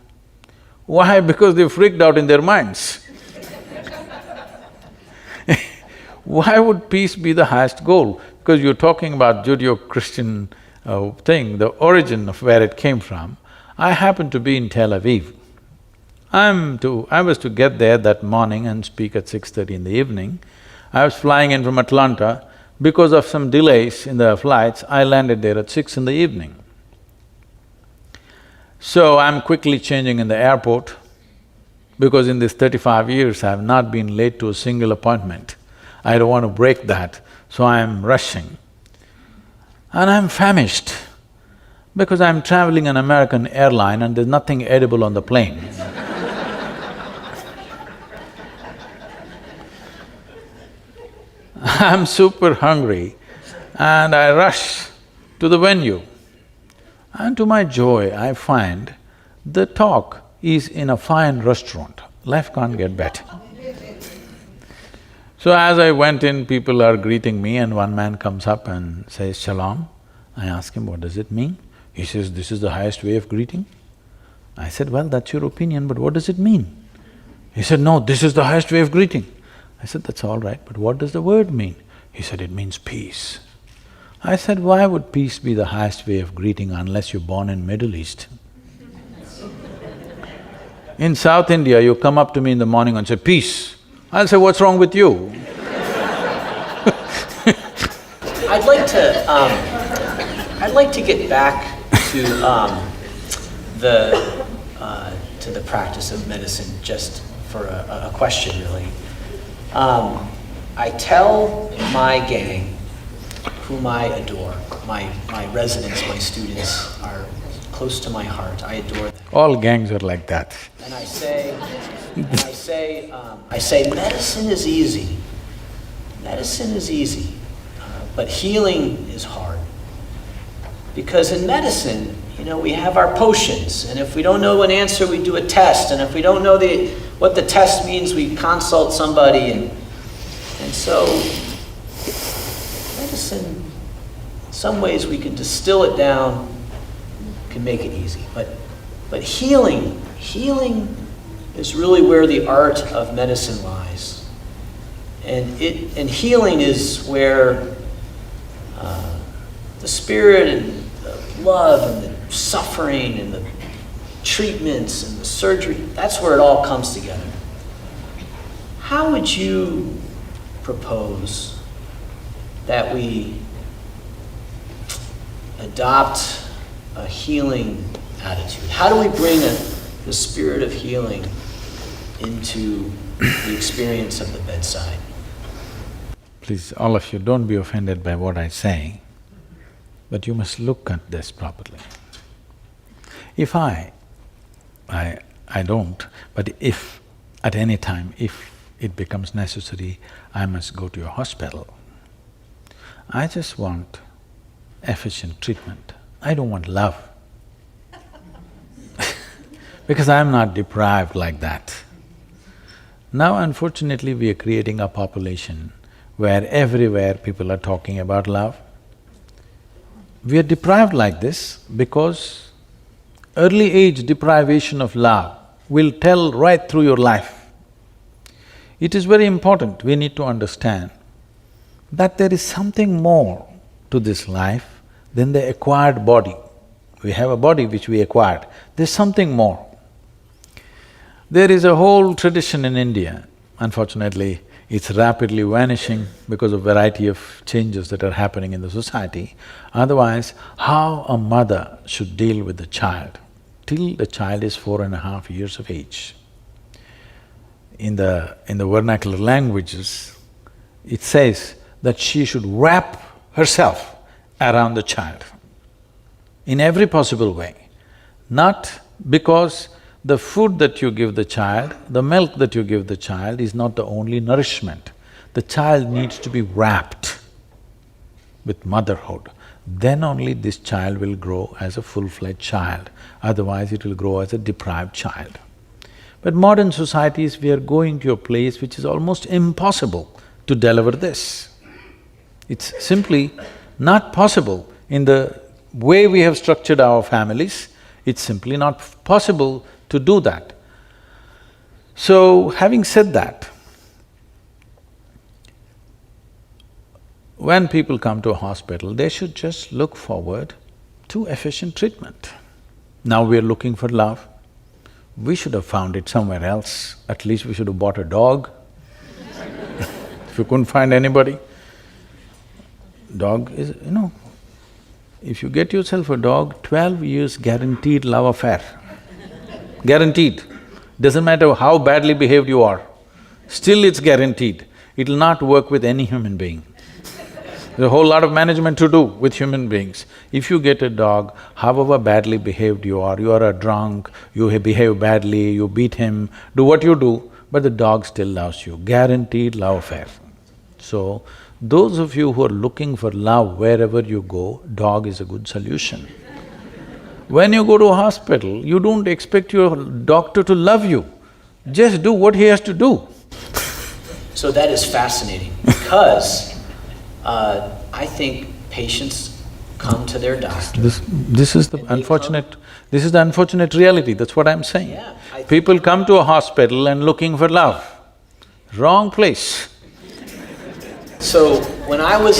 Why? Because they've freaked out in their minds. Why would peace be the highest goal? Because you're talking about Judeo-Christian thing, the origin of where it came from. I happened to be in Tel Aviv. I was to get there that morning and speak at 6:30 in the evening. I was flying in from Atlanta. Because of some delays in the flights, I landed there at 6 in the evening. So I'm quickly changing in the airport, because in these 35 years I have not been late to a single appointment. I don't want to break that, so I'm rushing. And I'm famished, because I'm traveling an American airline and there's nothing edible on the plane. I'm super hungry and I rush to the venue. And to my joy, I find the talk is in a fine restaurant. Life can't get better. So as I went in, people are greeting me and one man comes up and says, "Shalom." I ask him, "What does it mean?" He says, "This is the highest way of greeting." I said, "Well, that's your opinion, but what does it mean?" He said, "No, this is the highest way of greeting." I said, "That's all right, but what does the word mean?" He said, "It means peace." I said, "Why would peace be the highest way of greeting unless you're born in Middle East?" In South India, you come up to me in the morning and say, "Peace." I'll say, "What's wrong with you?" I'd like to get back to the practice of medicine, just for a question, really. I tell my gang, whom I adore, my residents, my students are close to my heart. I adore them. All gangs are like that. And I say, medicine is easy. Medicine is easy, but healing is hard. Because in medicine, we have our potions, and if we don't know an answer, we do a test, and if we don't know what the test means, we consult somebody, and so medicine, in some ways we can distill it down, can make it easy, but healing is really where the art of medicine lies. And healing is where the spirit and the love and the suffering and the treatments and the surgery, that's where it all comes together. How would you propose that we adopt a healing attitude? How do we bring the spirit of healing into the experience of the bedside? Please, all of you, don't be offended by what I say, but you must look at this properly. If I don't, but if at any time, if it becomes necessary, I must go to a hospital, I just want efficient treatment. I don't want love. Because I'm not deprived like that. Now, unfortunately, we are creating a population where everywhere people are talking about love. We are deprived like this because early age deprivation of love will tell right through your life. It is very important, we need to understand that there is something more to this life than the acquired body. We have a body which we acquired, there's something more. There is a whole tradition in India, unfortunately, it's rapidly vanishing because of variety of changes that are happening in the society. Otherwise, how a mother should deal with the child till the child is 4.5 years of age. In the vernacular languages, it says that she should wrap herself around the child in every possible way. Not because the food that you give the child, the milk that you give the child is not the only nourishment. The child needs to be wrapped with motherhood. Then only this child will grow as a full-fledged child, otherwise it will grow as a deprived child. But modern societies, we are going to a place which is almost impossible to deliver this. It's simply not possible in the way we have structured our families, it's simply not possible to do that. So, having said that, when people come to a hospital, they should just look forward to efficient treatment. Now we are looking for love. We should have found it somewhere else. At least we should have bought a dog if you couldn't find anybody. Dog is… if you get yourself a dog, 12 years guaranteed love affair. Guaranteed. Doesn't matter how badly behaved you are, still it's guaranteed. It'll not work with any human being. There's a whole lot of management to do with human beings. If you get a dog, however badly behaved you are a drunk, you behave badly, you beat him, do what you do, but the dog still loves you, guaranteed love affair. So, those of you who are looking for love wherever you go, dog is a good solution. When you go to a hospital, you don't expect your doctor to love you, just do what he has to do. So that is fascinating because I think patients come to their doctor. This is the unfortunate reality, that's what I'm saying. Yeah, People come to a hospital and looking for love. Wrong place. So when I was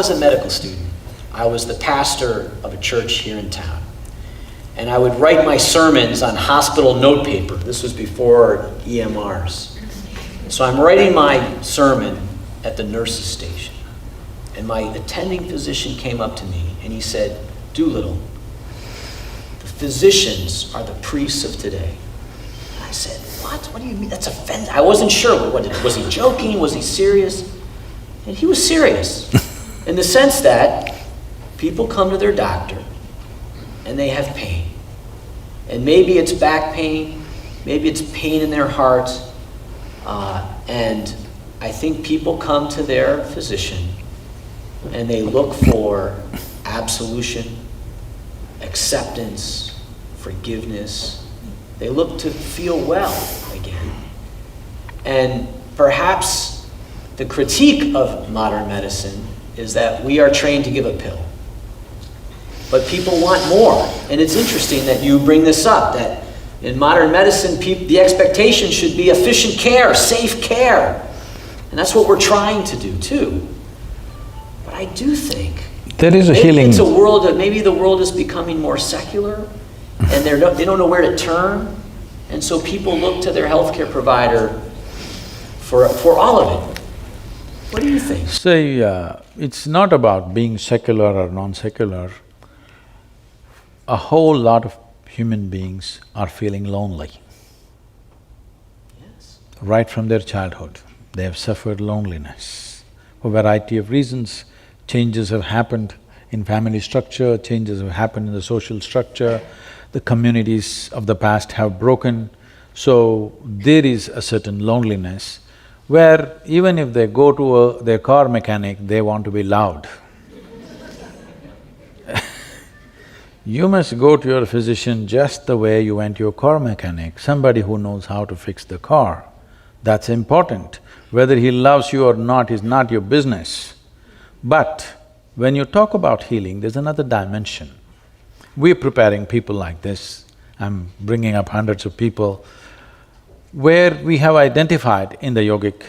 a medical student, I was the pastor of a church here in town. And I would write my sermons on hospital note paper. This was before EMRs. So I'm writing my sermon at the nurse's station. And my attending physician came up to me and he said, "Doolittle, the physicians are the priests of today." And I said, "What? What do you mean? That's offensive." I wasn't sure. Was he joking? Was he serious? And he was serious in the sense that people come to their doctor and they have pain. And maybe it's back pain, maybe it's pain in their heart, and I think people come to their physician and they look for absolution, acceptance, forgiveness. They look to feel well again. And perhaps the critique of modern medicine is that we are trained to give a pill. But people want more, and it's interesting that you bring this up, that in modern medicine, the expectation should be efficient care, safe care. And that's what we're trying to do too. But I do think there is a healing. It's a world that maybe the world is becoming more secular, and they don't know where to turn, and so people look to their healthcare provider for all of it. What do you think? Say, it's not about being secular or non-secular. A whole lot of human beings are feeling lonely. Yes. Right from their childhood, they have suffered loneliness. For a variety of reasons, changes have happened in family structure, changes have happened in the social structure, the communities of the past have broken, so there is a certain loneliness where even if they go to their car mechanic, they want to be loud. You must go to your physician just the way you went to your car mechanic, somebody who knows how to fix the car. That's important. Whether he loves you or not is not your business. But when you talk about healing, there's another dimension. We're preparing people like this, I'm bringing up hundreds of people. where we have identified in the yogic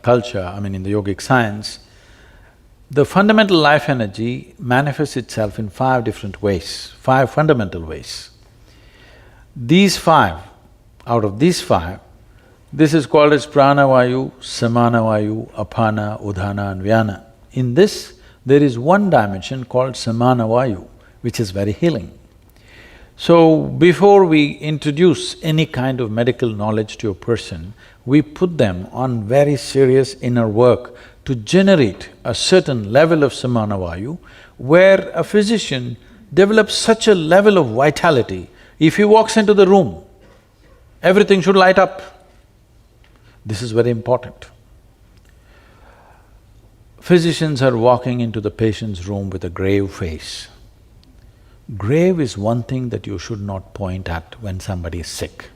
culture, in the yogic science, the fundamental life energy manifests itself in 5 different ways, 5 fundamental ways. These 5, out of these 5, this is called as pranavayu, samanavayu, apana, udhana and vyana. In this, there is one dimension called samanavayu, which is very healing. So, before we introduce any kind of medical knowledge to a person, we put them on very serious inner work to generate a certain level of samanavayu, where a physician develops such a level of vitality, if he walks into the room, everything should light up. This is very important. Physicians are walking into the patient's room with a grave face. Grave is one thing that you should not point at when somebody is sick.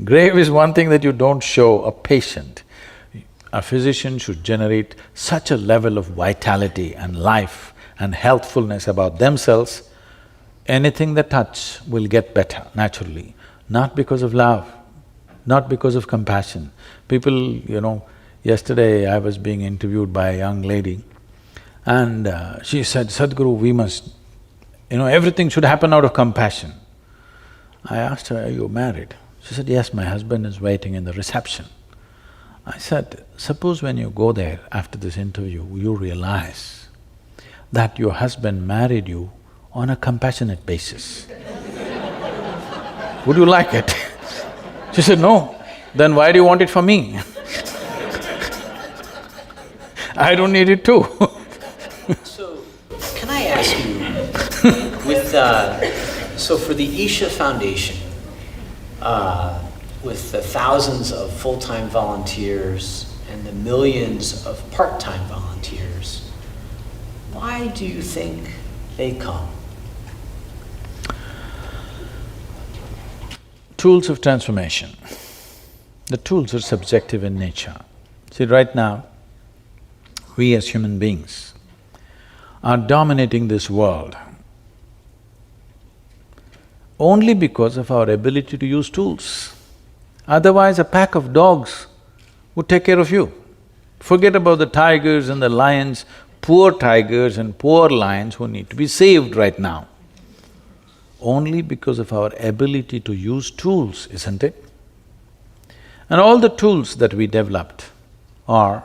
Grave is one thing that you don't show a patient. A physician should generate such a level of vitality and life and healthfulness about themselves, anything they touch will get better naturally, not because of love, not because of compassion. People, yesterday I was being interviewed by a young lady and she said, Sadhguru, we must… everything should happen out of compassion. I asked her, are you married? She said, yes, my husband is waiting in the reception. I said, suppose when you go there after this interview, you realize that your husband married you on a compassionate basis. Would you like it? She said, no. Then why do you want it for me? I don't need it too. So, can I ask you, so for the Isha Foundation, with the thousands of full-time volunteers and the millions of part-time volunteers, why do you think they come? Tools of transformation. The tools are subjective in nature. See, right now, we as human beings are dominating this world only because of our ability to use tools. Otherwise, a pack of dogs would take care of you. Forget about the tigers and the lions, poor tigers and poor lions who need to be saved right now. Only because of our ability to use tools, isn't it? And all the tools that we developed are…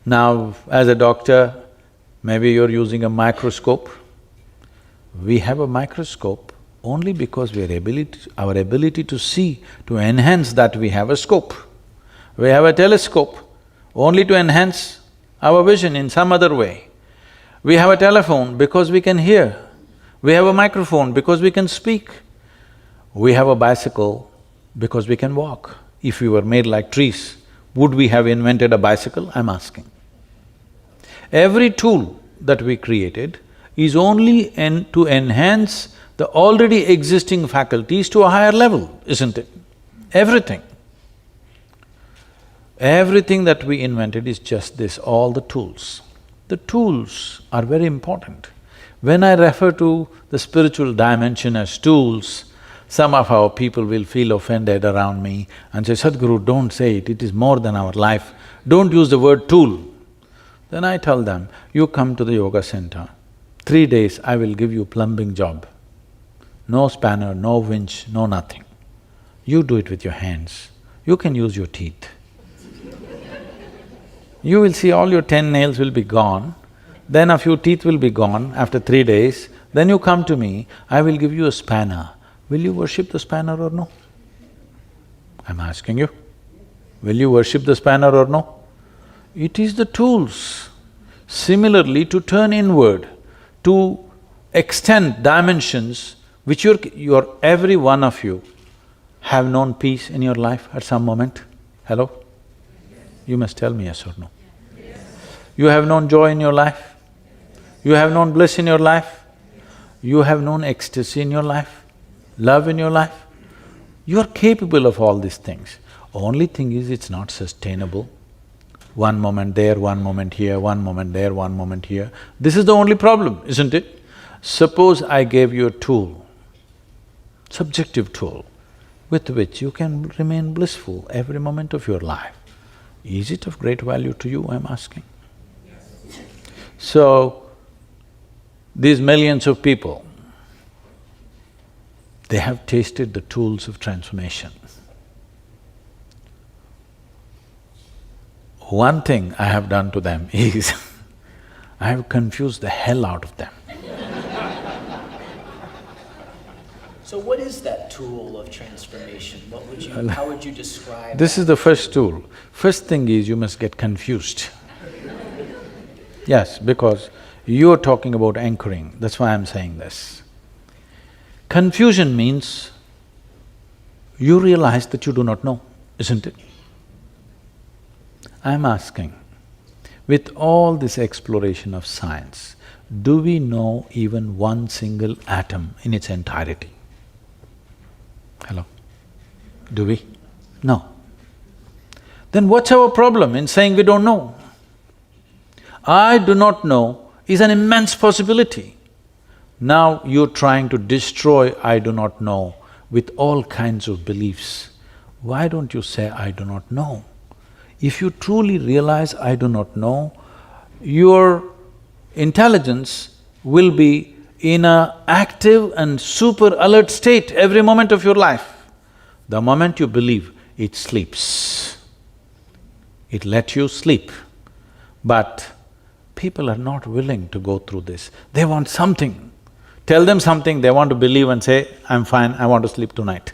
Now, as a doctor, maybe you're using a microscope. We have a microscope only because our ability to see, to enhance that we have a scope. We have a telescope only to enhance our vision in some other way. We have a telephone because we can hear. We have a microphone because we can speak. We have a bicycle because we can walk. If we were made like trees, would we have invented a bicycle? I'm asking. Every tool that we created is only to enhance the already existing faculties to a higher level, isn't it? Everything. Everything that we invented is just this, all the tools. The tools are very important. When I refer to the spiritual dimension as tools, some of our people will feel offended around me and say, Sadhguru, don't say it, it is more than our life. Don't use the word tool. Then I tell them, you come to the yoga center, 3 days I will give you plumbing job. No spanner, no winch, no nothing. You do it with your hands. You can use your teeth. You will see all your 10 nails will be gone, then a few teeth will be gone after 3 days, then you come to me, I will give you a spanner. Will you worship the spanner or no? I'm asking you. Will you worship the spanner or no? It is the tools. Similarly, to turn inward, to extend dimensions which every one of you have known peace in your life at some moment. Hello? You must tell me yes or no. Yes. You have known joy in your life? You have known bliss in your life? You have known ecstasy in your life? Love in your life? You are capable of all these things. Only thing is, it's not sustainable. One moment there, one moment here, one moment there, one moment here. This is the only problem, isn't it? Suppose I gave you a tool. subjective tool with which you can remain blissful every moment of your life. Is it of great value to you, I'm asking? So, these millions of people, they have tasted the tools of transformation. One thing I have done to them is I have confused the hell out of them. So what is that tool of transformation? How would you describe This that? is the first tool. First thing is you must get confused. Yes, because you're talking about anchoring, that's why I'm saying this. Confusion means you realize that you do not know, isn't it? I'm asking, with all this exploration of science, do we know even one single atom in its entirety? Hello? Do we? No. Then what's our problem in saying we don't know? I do not know is an immense possibility. Now you're trying to destroy I do not know with all kinds of beliefs. Why don't you say I do not know? If you truly realize I do not know, your intelligence will be in an active and super alert state every moment of your life. The moment you believe, it sleeps. It lets you sleep. But people are not willing to go through this. They want something. Tell them something, they want to believe and say, I'm fine, I want to sleep tonight.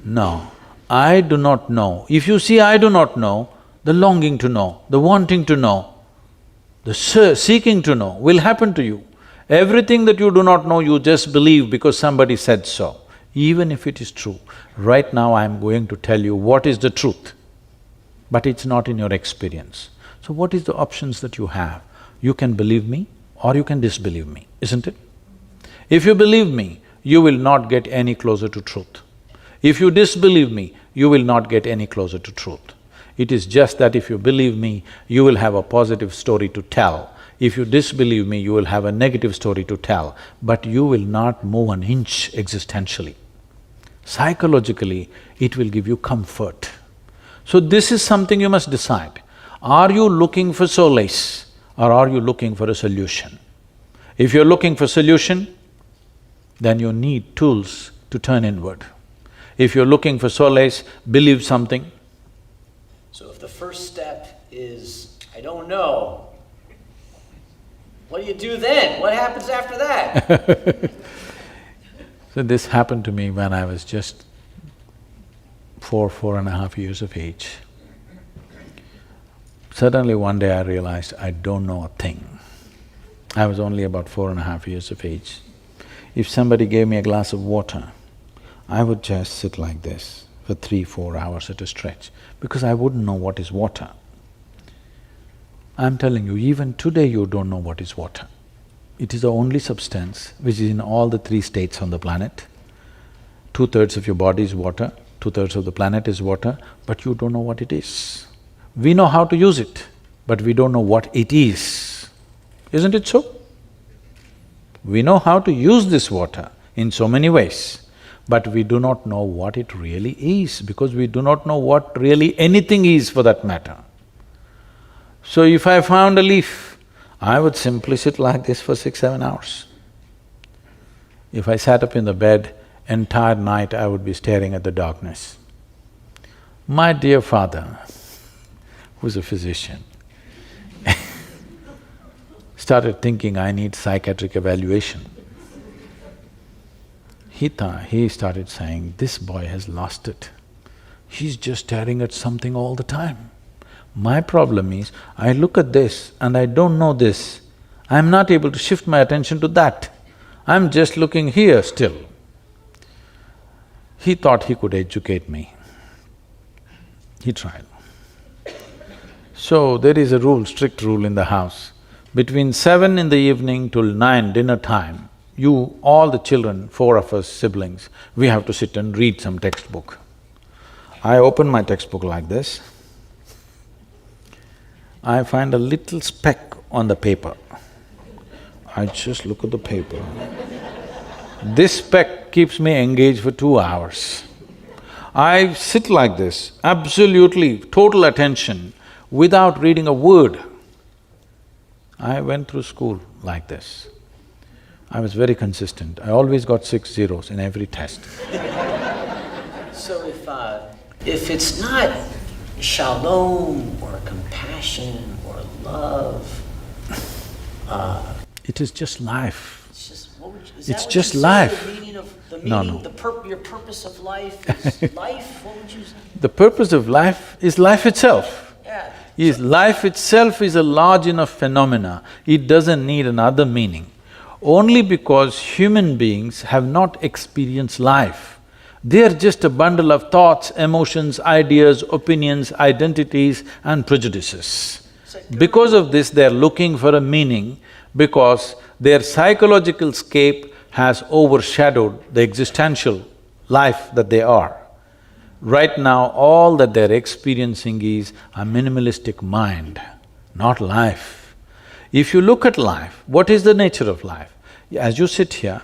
No, I do not know. If you see I do not know, the longing to know, the wanting to know, the seeking to know will happen to you. Everything that you do not know, you just believe because somebody said so. Even if it is true, right now I'm going to tell you what is the truth, but it's not in your experience. So what is the options that you have? You can believe me or you can disbelieve me, isn't it? If you believe me, you will not get any closer to truth. If you disbelieve me, you will not get any closer to truth. It is just that if you believe me, you will have a positive story to tell. If you disbelieve me, you will have a negative story to tell, but you will not move an inch existentially. Psychologically, it will give you comfort. So this is something you must decide. Are you looking for solace or are you looking for a solution? If you're looking for solution, then you need tools to turn inward. If you're looking for solace, believe something. So if the first step is, I don't know, what do you do then? What happens after that? So this happened to me when I was just 4.5 years of age. Suddenly one day I realized I don't know a thing. I was only about 4.5 years of age. If somebody gave me a glass of water, I would just sit like this for 3-4 hours at a stretch because I wouldn't know what is water. I'm telling you, even today you don't know what is water. It is the only substance which is in all the 3 states on the planet. 2/3 of your body is water, 2/3 of the planet is water, but you don't know what it is. We know how to use it, but we don't know what it is. Isn't it so? We know how to use this water in so many ways, but we do not know what it really is because we do not know what really anything is for that matter. So if I found a leaf, I would simply sit like this for 6-7 hours. If I sat up in the bed, entire night I would be staring at the darkness. My dear father, who's a physician, started thinking I need psychiatric evaluation. He started saying, this boy has lost it. He's just staring at something all the time. My problem is, I look at this and I don't know this. I'm not able to shift my attention to that. I'm just looking here still. He thought he could educate me. He tried. So there is a rule, strict rule in the house. Between 7 in the evening till 9 dinner time, all the children, 4 of us siblings, we have to sit and read some textbook. I open my textbook like this. I find a little speck on the paper. I just look at the paper. This speck that keeps me engaged for 2 hours. I sit like this, absolutely total attention, without reading a word. I went through school like this. I was very consistent. I always got 6 zeros in every test. So if it's not shalom or compassion or love, it is just life. it's just It's just life. The meaning of the No, meaning, no. your purpose of life is life. What would you say? The purpose of life is life itself. Yeah. Life itself is a large enough phenomena, it doesn't need another meaning. Only because human beings have not experienced life. They are just a bundle of thoughts, emotions, ideas, opinions, identities and prejudices. Because of this, they are looking for a meaning because their psychological scape has overshadowed the existential life that they are. Right now, all that they're experiencing is a minimalistic mind, not life. If you look at life, what is the nature of life? As you sit here,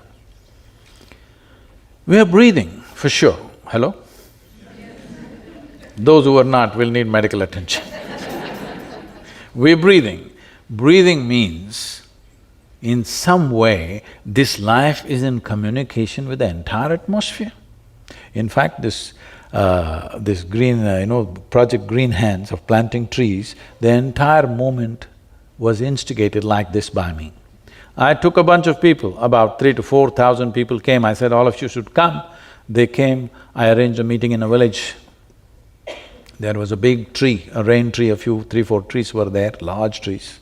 we are breathing, for sure. Hello? Those who are not will need medical attention. We're breathing. Breathing means, in some way, this life is in communication with the entire atmosphere. In fact, this green, Project Green Hands of planting trees, the entire movement was instigated like this by me. I took a bunch of people, about 3,000 to 4,000 people came, I said, all of you should come. They came, I arranged a meeting in a village. There was a big tree, a rain tree, 3, 4 trees were there, large trees.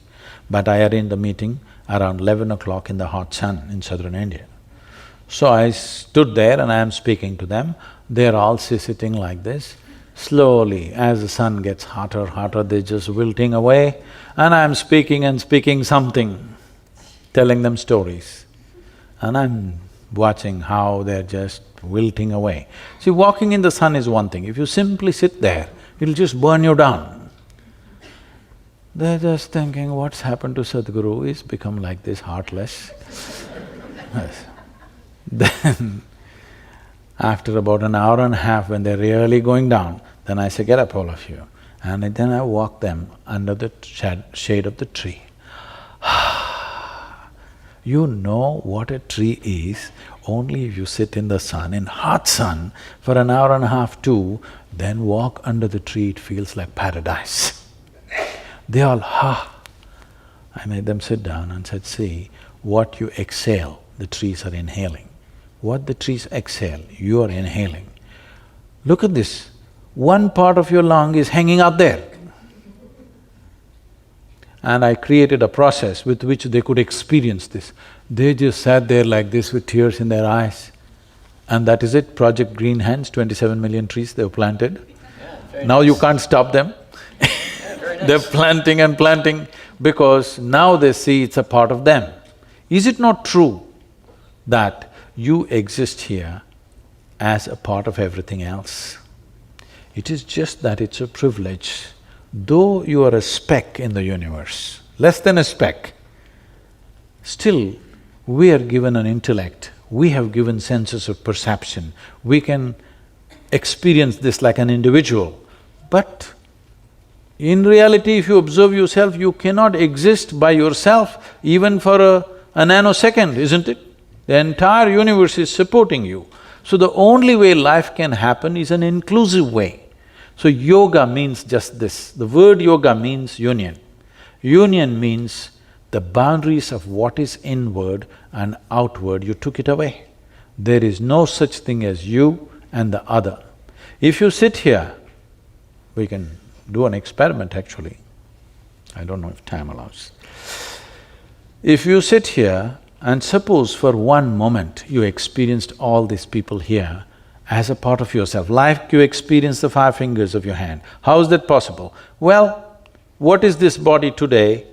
But I arranged the meeting around 11 o'clock in the hot sun in southern India. So I stood there and I am speaking to them. They're all sitting like this. Slowly, as the sun gets hotter, they're just wilting away. And I'm speaking and speaking something, telling them stories. And I'm watching how they're just wilting away. See, walking in the sun is one thing. If you simply sit there, it'll just burn you down. They're just thinking, what's happened to Sadhguru? He's become like this, heartless. Yes. Then, after about an hour and a half, when they're really going down, then I say, get up all of you. And then I walk them under the shade of the tree. You know what a tree is only if you sit in the sun, in hot sun, for an hour and a half too, then walk under the tree, it feels like paradise. They all, I made them sit down and said, see, what you exhale, the trees are inhaling. What the trees exhale, you are inhaling. Look at this, one part of your lung is hanging out there. And I created a process with which they could experience this. They just sat there like this with tears in their eyes. And that is it, Project Green Hands, 27 million trees they've planted. Yeah, now nice. You can't stop them. Yeah, nice. They're planting and planting because now they see it's a part of them. Is it not true that you exist here as a part of everything else? It is just that it's a privilege. Though you are a speck in the universe, less than a speck, still we are given an intellect, we have given senses of perception, we can experience this like an individual. But in reality, if you observe yourself, you cannot exist by yourself even for a nanosecond, isn't it? The entire universe is supporting you. So the only way life can happen is an inclusive way. So yoga means just this, the word yoga means union. Union means the boundaries of what is inward and outward, you took it away. There is no such thing as you and the other. If you sit here, we can do an experiment actually, I don't know if time allows. If you sit here and suppose for one moment you experienced all these people here as a part of yourself, like you experience the 5 fingers of your hand. How is that possible? Well, what is this body today?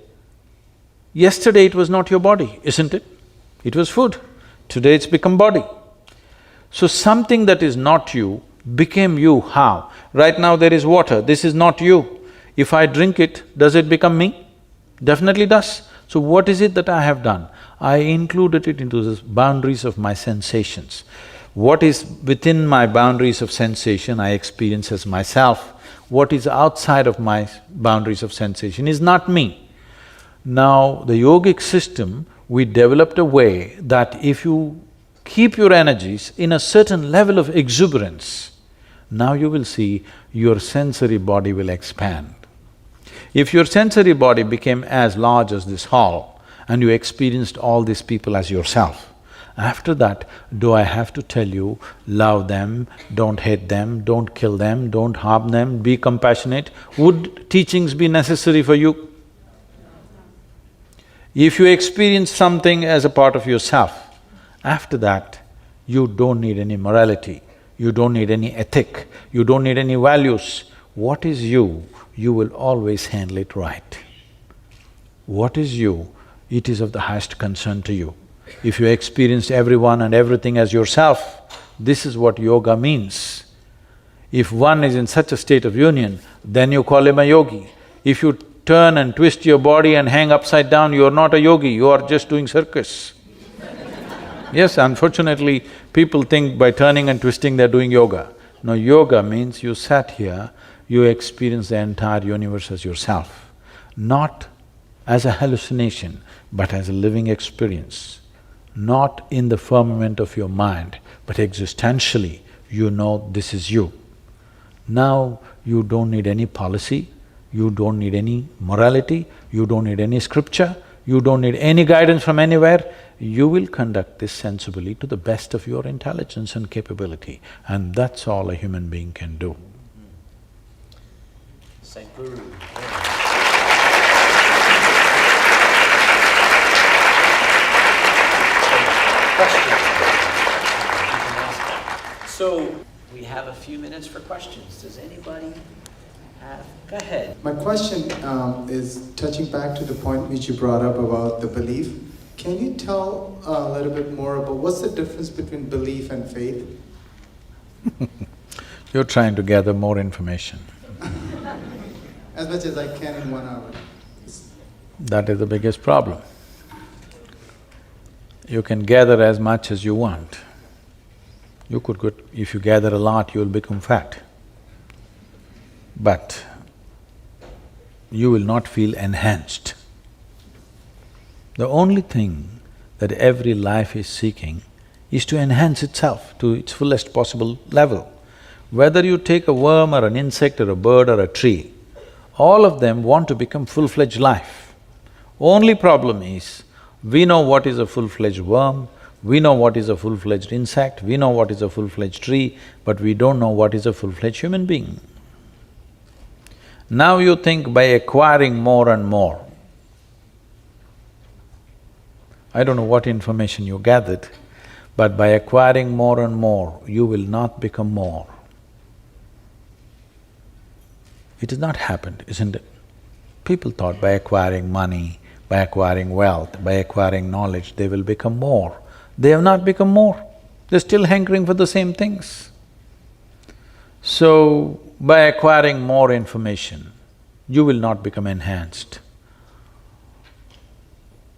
Yesterday it was not your body, isn't it? It was food. Today it's become body. So something that is not you became you, how? Right now there is water, this is not you. If I drink it, does it become me? Definitely does. So what is it that I have done? I included it into the boundaries of my sensations. What is within my boundaries of sensation, I experience as myself. What is outside of my boundaries of sensation is not me. Now, the yogic system, we developed a way that if you keep your energies in a certain level of exuberance, now you will see your sensory body will expand. If your sensory body became as large as this hall and you experienced all these people as yourself, after that, do I have to tell you, love them, don't hate them, don't kill them, don't harm them, be compassionate? Would teachings be necessary for you? If you experience something as a part of yourself, after that, you don't need any morality, you don't need any ethic, you don't need any values. What is you, you will always handle it right. What is you, it is of the highest concern to you. If you experienced everyone and everything as yourself, this is what yoga means. If one is in such a state of union, then you call him a yogi. If you turn and twist your body and hang upside down, you are not a yogi, you are just doing circus. Yes, unfortunately, people think by turning and twisting they're doing yoga. No, yoga means you sat here, you experience the entire universe as yourself, not as a hallucination, but as a living experience. Not in the firmament of your mind, but existentially, you know this is you. Now, you don't need any policy, you don't need any morality, you don't need any scripture, you don't need any guidance from anywhere. You will conduct this sensibly to the best of your intelligence and capability, and that's all a human being can do. Sadhguru. So, we have a few minutes for questions. Does anybody have… Go ahead. My question is touching back to the point which you brought up about the belief. Can you tell a little bit more about what's the difference between belief and faith? You're trying to gather more information. As much as I can in 1 hour. That is the biggest problem. You can gather as much as you want. You could go… if you gather a lot, you'll become fat. But you will not feel enhanced. The only thing that every life is seeking is to enhance itself to its fullest possible level. Whether you take a worm or an insect or a bird or a tree, all of them want to become full-fledged life. Only problem is, we know what is a full-fledged worm, we know what is a full-fledged insect, we know what is a full-fledged tree, but we don't know what is a full-fledged human being. Now you think by acquiring more and more, I don't know what information you gathered, but by acquiring more and more, you will not become more. It has not happened, isn't it? People thought by acquiring money, by acquiring wealth, by acquiring knowledge, they will become more. They have not become more, they're still hankering for the same things. So, by acquiring more information, you will not become enhanced.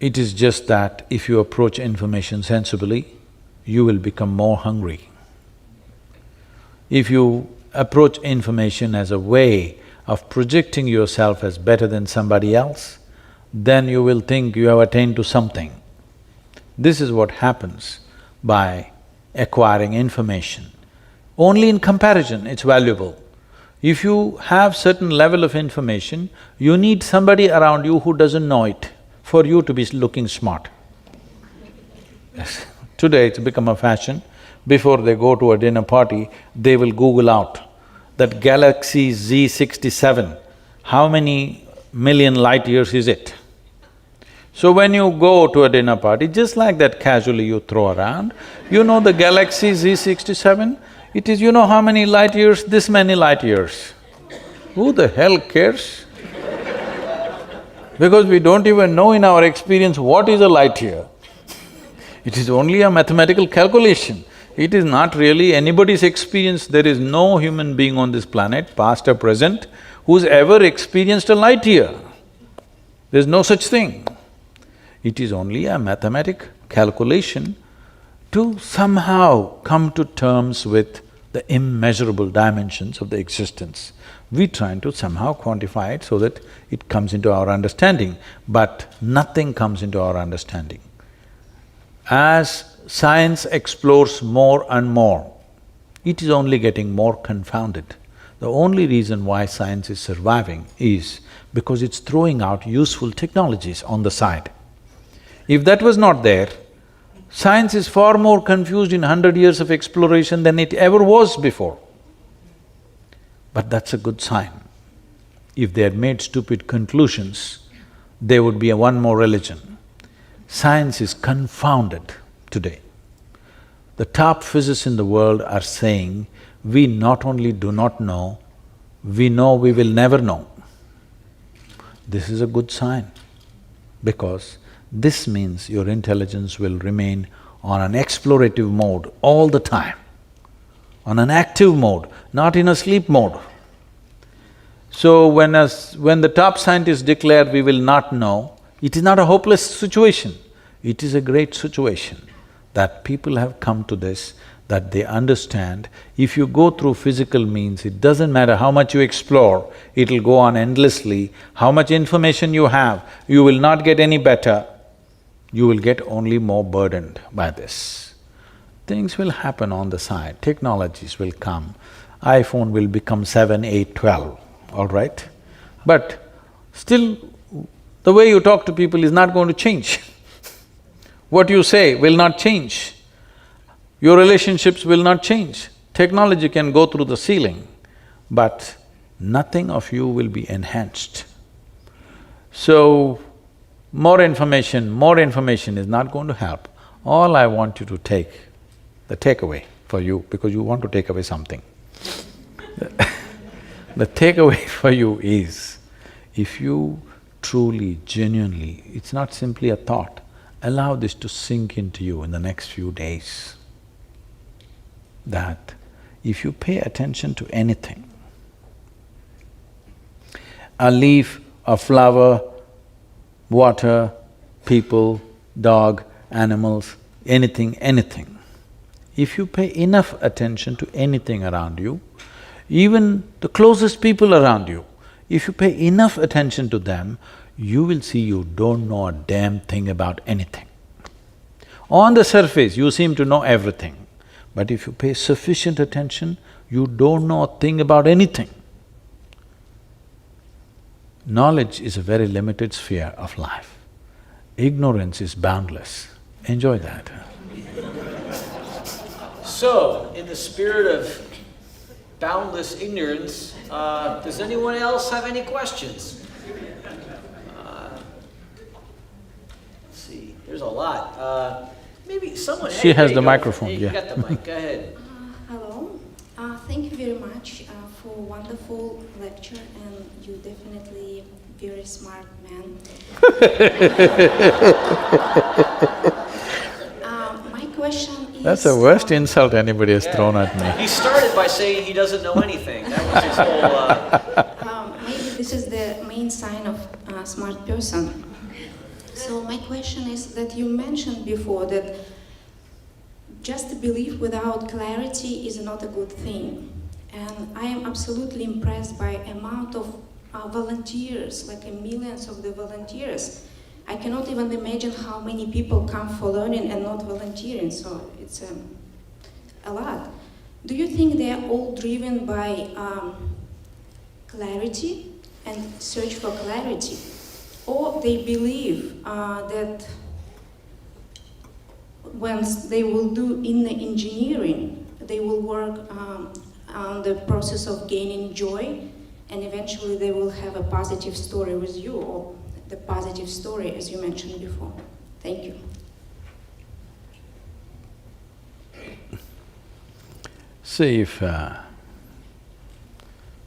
It is just that if you approach information sensibly, you will become more hungry. If you approach information as a way of projecting yourself as better than somebody else, then you will think you have attained to something. This is what happens by acquiring information. Only in comparison it's valuable. If you have certain level of information, you need somebody around you who doesn't know it for you to be looking smart. Yes. Today it's become a fashion. Before they go to a dinner party, they will Google out that galaxy Z67, how many million light years is it? So when you go to a dinner party, just like that casually you throw around, you know the galaxy Z67, it is you know how many light years, this many light years. Who the hell cares? Because we don't even know in our experience what is a light year. It is only a mathematical calculation. It is not really anybody's experience. There is no human being on this planet, past or present, who's ever experienced a light year. There's no such thing. It is only a mathematic calculation to somehow come to terms with the immeasurable dimensions of the existence. We try to somehow quantify it so that it comes into our understanding, but nothing comes into our understanding. As science explores more and more, it is only getting more confounded. The only reason why science is surviving is because it's throwing out useful technologies on the side. If that was not there, science is far more confused in 100 years of exploration than it ever was before. But that's a good sign. If they had made stupid conclusions, there would be one more religion. Science is confounded today. The top physicists in the world are saying, we not only do not know, we know we will never know. This is a good sign, because this means your intelligence will remain on an explorative mode all the time, on an active mode, not in a sleep mode. So when the top scientists declare we will not know, it is not a hopeless situation, it is a great situation that people have come to this, that they understand if you go through physical means, it doesn't matter how much you explore, it'll go on endlessly. How much information you have, you will not get any better, you will get only more burdened by this. Things will happen on the side, technologies will come, iPhone will become 7, 8, 12, all right? But still, the way you talk to people is not going to change. What you say will not change. Your relationships will not change. Technology can go through the ceiling, but nothing of you will be enhanced. So, more information is not going to help. All I want you to take, the takeaway for you, because you want to take away something. The takeaway for you is, if you truly, genuinely, it's not simply a thought, allow this to sink into you in the next few days, that if you pay attention to anything, a leaf, a flower, water, people, dog, animals, anything, if you pay enough attention to anything around you, even the closest people around you, if you pay enough attention to them, you will see you don't know a damn thing about anything. On the surface, you seem to know everything, but if you pay sufficient attention, you don't know a thing about anything. Knowledge is a very limited sphere of life. Ignorance is boundless. Enjoy that. So, in the spirit of boundless ignorance, does anyone else have any questions? Let's see, there's a lot. Maybe someone… She has the microphone, hey, yeah. You got the mic, go ahead. Hello. Thank you very much for a wonderful lecture, and you definitely very smart man. My question is… That's the worst insult anybody has thrown at me. He started by saying he doesn't know anything. That was his whole… maybe this is the main sign of a smart person. So my question is that you mentioned before that just belief without clarity is not a good thing. And I am absolutely impressed by amount of volunteers, like millions of the volunteers. I cannot even imagine how many people come for learning and not volunteering, so it's a lot. Do you think they are all driven by clarity and search for clarity? Or they believe that once they will do in the engineering, they will work on the process of gaining joy, and eventually they will have a positive story with you, or the positive story as you mentioned before. Thank you. See, if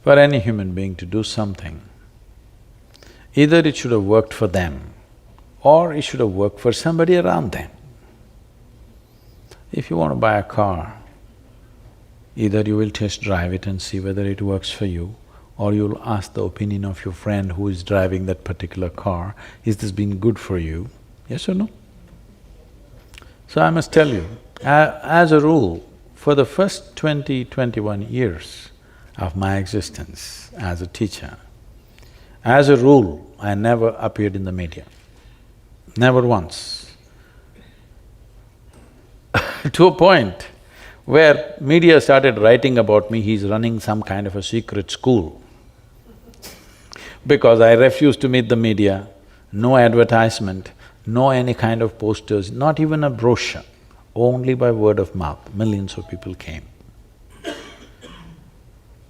for any human being to do something, either it should have worked for them, or it should have worked for somebody around them. If you want to buy a car, either you will test drive it and see whether it works for you, or you'll ask the opinion of your friend who is driving that particular car, is this been good for you? Yes or no? So I must tell you, As a rule, for the first 21 years of my existence as a teacher, as a rule, I never appeared in the media, never once. To a point where media started writing about me, he's running some kind of a secret school. Because I refused to meet the media, no advertisement, no any kind of posters, not even a brochure, only by word of mouth, millions of people came.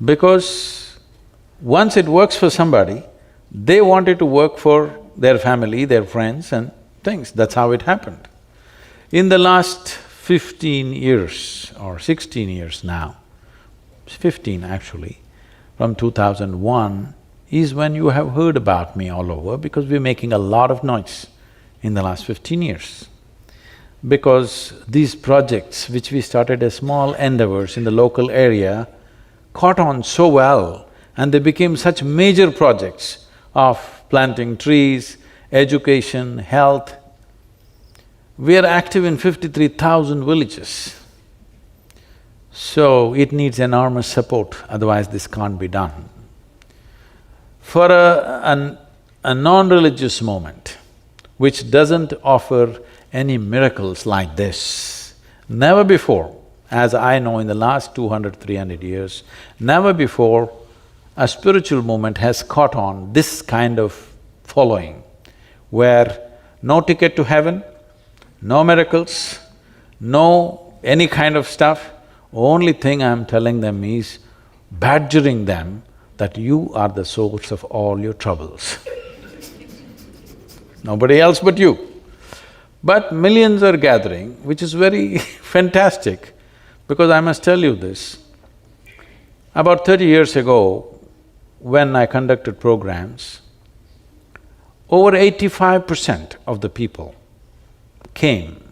Because once it works for somebody, they wanted to work for their family, their friends and things, that's how it happened. In the last 15 years or 16 years now, 15 actually, from 2001 is when you have heard about me all over because we're making a lot of noise in the last 15 years. Because these projects which we started as small endeavors in the local area caught on so well and they became such major projects of planting trees, education, health. We are active in 53,000 villages. So it needs enormous support, otherwise this can't be done. For a non-religious movement which doesn't offer any miracles like this, never before, as I know in the last 200, 300 years, never before a spiritual movement has caught on this kind of following, where no ticket to heaven, no miracles, no any kind of stuff, only thing I'm telling them is badgering them that you are the source of all your troubles. Nobody else but you. But millions are gathering, which is very fantastic, because I must tell you this. About 30 years ago, when I conducted programs, over 85% of the people came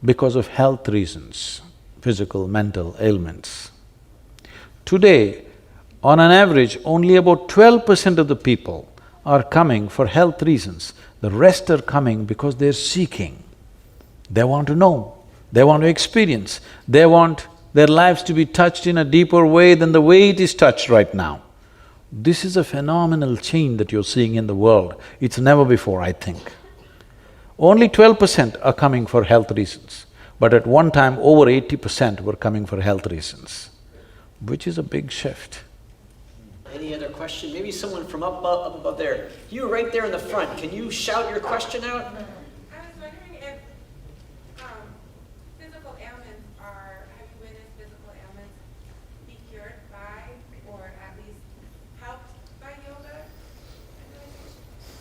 because of health reasons, physical, mental ailments. Today, on an average, only about 12% of the people are coming for health reasons. The rest are coming because they're seeking. They want to know, they want to experience, they want their lives to be touched in a deeper way than the way it is touched right now. This is a phenomenal change that you're seeing in the world. It's never before, I think. Only 12% are coming for health reasons, but at one time over 80% were coming for health reasons, which is a big shift. Any other question? Maybe someone from up above there. You right there in the front, can you shout your question out? I was wondering if physical ailments are, have you witnessed physical ailments be cured by, or at least helped by yoga?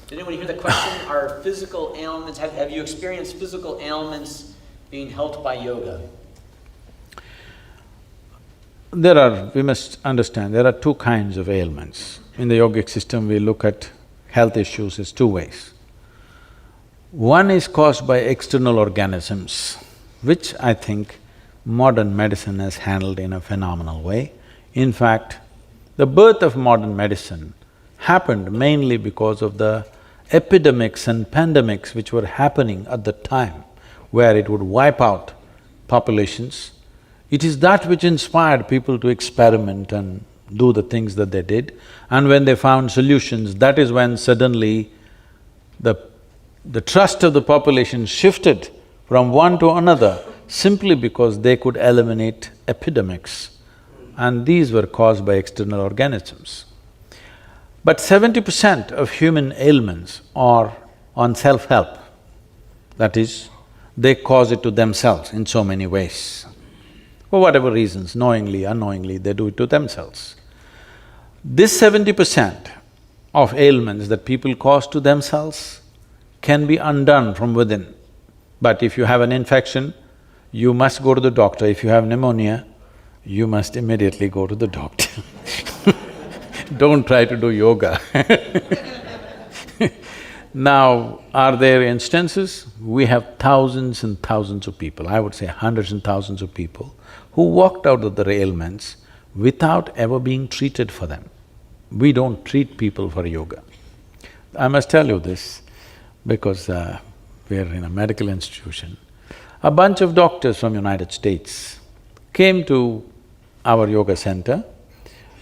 Did anyone hear the question? Are physical ailments, have you experienced physical ailments being helped by yoga? We must understand, there are two kinds of ailments. In the yogic system, we look at health issues as two ways. One is caused by external organisms, which I think modern medicine has handled in a phenomenal way. In fact, the birth of modern medicine happened mainly because of the epidemics and pandemics which were happening at the time, where it would wipe out populations. It is that which inspired people to experiment and do the things that they did. And when they found solutions, that is when suddenly the trust of the population shifted from one to another simply because they could eliminate epidemics. And these were caused by external organisms. But 70% of human ailments are on self-help. That is, they cause it to themselves in so many ways. For whatever reasons, knowingly, unknowingly, they do it to themselves. This 70% of ailments that people cause to themselves can be undone from within. But if you have an infection, you must go to the doctor. If you have pneumonia, you must immediately go to the doctor. Don't try to do yoga. Now, are there instances? We have thousands and thousands of people, I would say hundreds and thousands of people, who walked out of their ailments without ever being treated for them. We don't treat people for yoga. I must tell you this because we're in a medical institution. A bunch of doctors from United States came to our yoga center.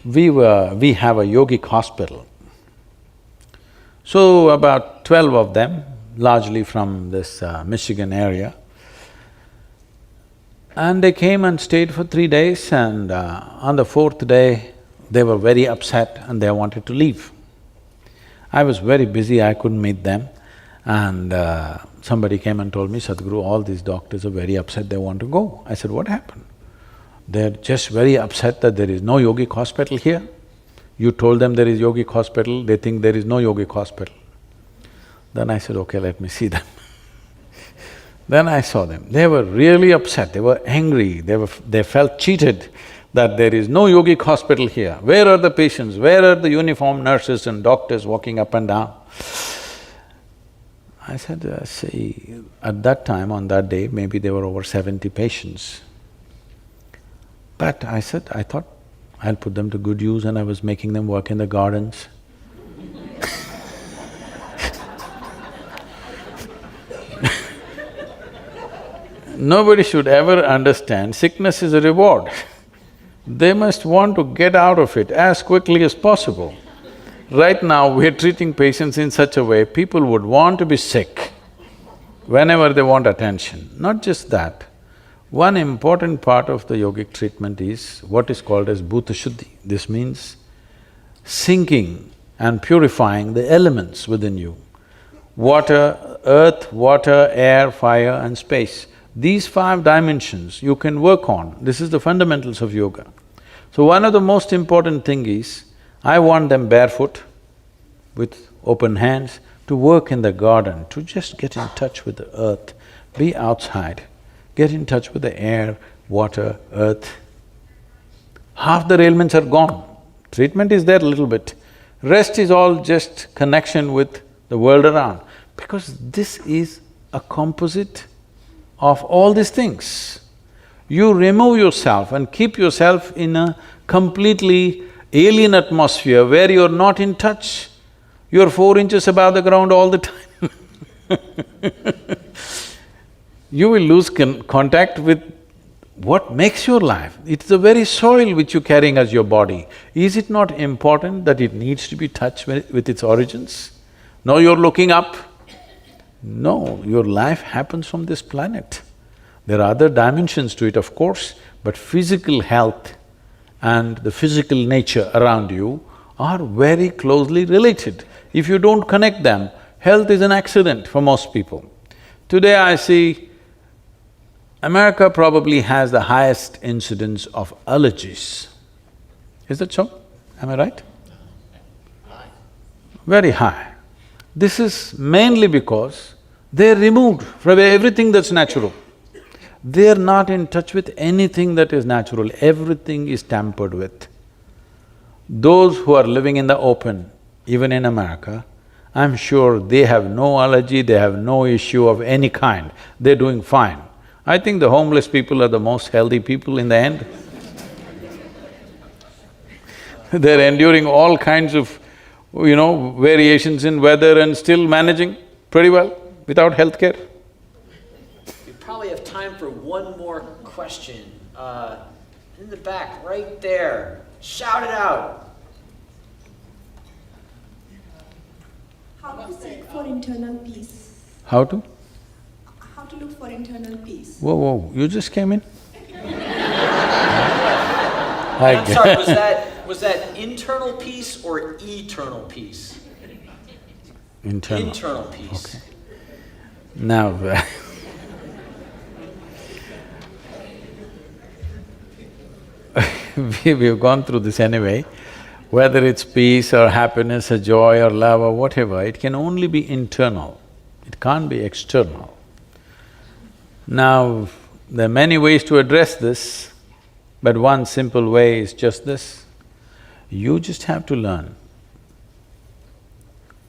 We have a yogic hospital. So about 12 of them, largely from this Michigan area, and they came and stayed for 3 days, and on the fourth day, they were very upset and they wanted to leave. I was very busy, I couldn't meet them, and somebody came and told me, Sadhguru, all these doctors are very upset, they want to go. I said, what happened? They're just very upset that there is no yogic hospital here. You told them there is yogic hospital, they think there is no yogic hospital. Then I said, okay, let me see them. Then I saw them, they were really upset, they were angry, they felt cheated that there is no yogic hospital here. Where are the patients? Where are the uniformed nurses and doctors walking up and down? I said, see, at that time, on that day, maybe there were over 70 patients. But I said, I thought I'll put them to good use, and I was making them work in the gardens. Nobody should ever understand sickness is a reward. They must want to get out of it as quickly as possible. Right now, we're treating patients in such a way, people would want to be sick whenever they want attention. Not just that, one important part of the yogic treatment is what is called as bhuta shuddhi. This means sinking and purifying the elements within you. Water, earth, water, air, fire and space. These 5 dimensions you can work on. This is the fundamentals of yoga. So one of the most important thing is, I want them barefoot, with open hands, to work in the garden, to just get in touch with the earth, be outside, get in touch with the air, water, earth. Half the ailments are gone. Treatment is there a little bit. Rest is all just connection with the world around, because this is a composite of all these things. You remove yourself and keep yourself in a completely alien atmosphere where you're not in touch. You're 4 inches above the ground all the time. You will lose contact with what makes your life. It's the very soil which you're carrying as your body. Is it not important that it needs to be touched with its origins? No, you're looking up. No, your life happens from this planet. There are other dimensions to it, of course, but physical health and the physical nature around you are very closely related. If you don't connect them, health is an accident for most people. Today I see America probably has the highest incidence of allergies. Is that so? Am I right? Very high. This is mainly because they're removed from everything that's natural. They're not in touch with anything that is natural, everything is tampered with. Those who are living in the open, even in America, I'm sure they have no allergy, they have no issue of any kind, they're doing fine. I think the homeless people are the most healthy people in the end. They're enduring all kinds of, variations in weather and still managing pretty well without healthcare. We probably have time for one more question. In the back, right there. Shout it out. How to seek for internal peace? How to? How to look for internal peace? Whoa, you just came in? I'm sorry, was that internal peace or eternal peace? Internal. Internal peace. Okay. Now, we've gone through this anyway. Whether it's peace or happiness or joy or love or whatever, it can only be internal, it can't be external. Now, there are many ways to address this, but one simple way is just this. You just have to learn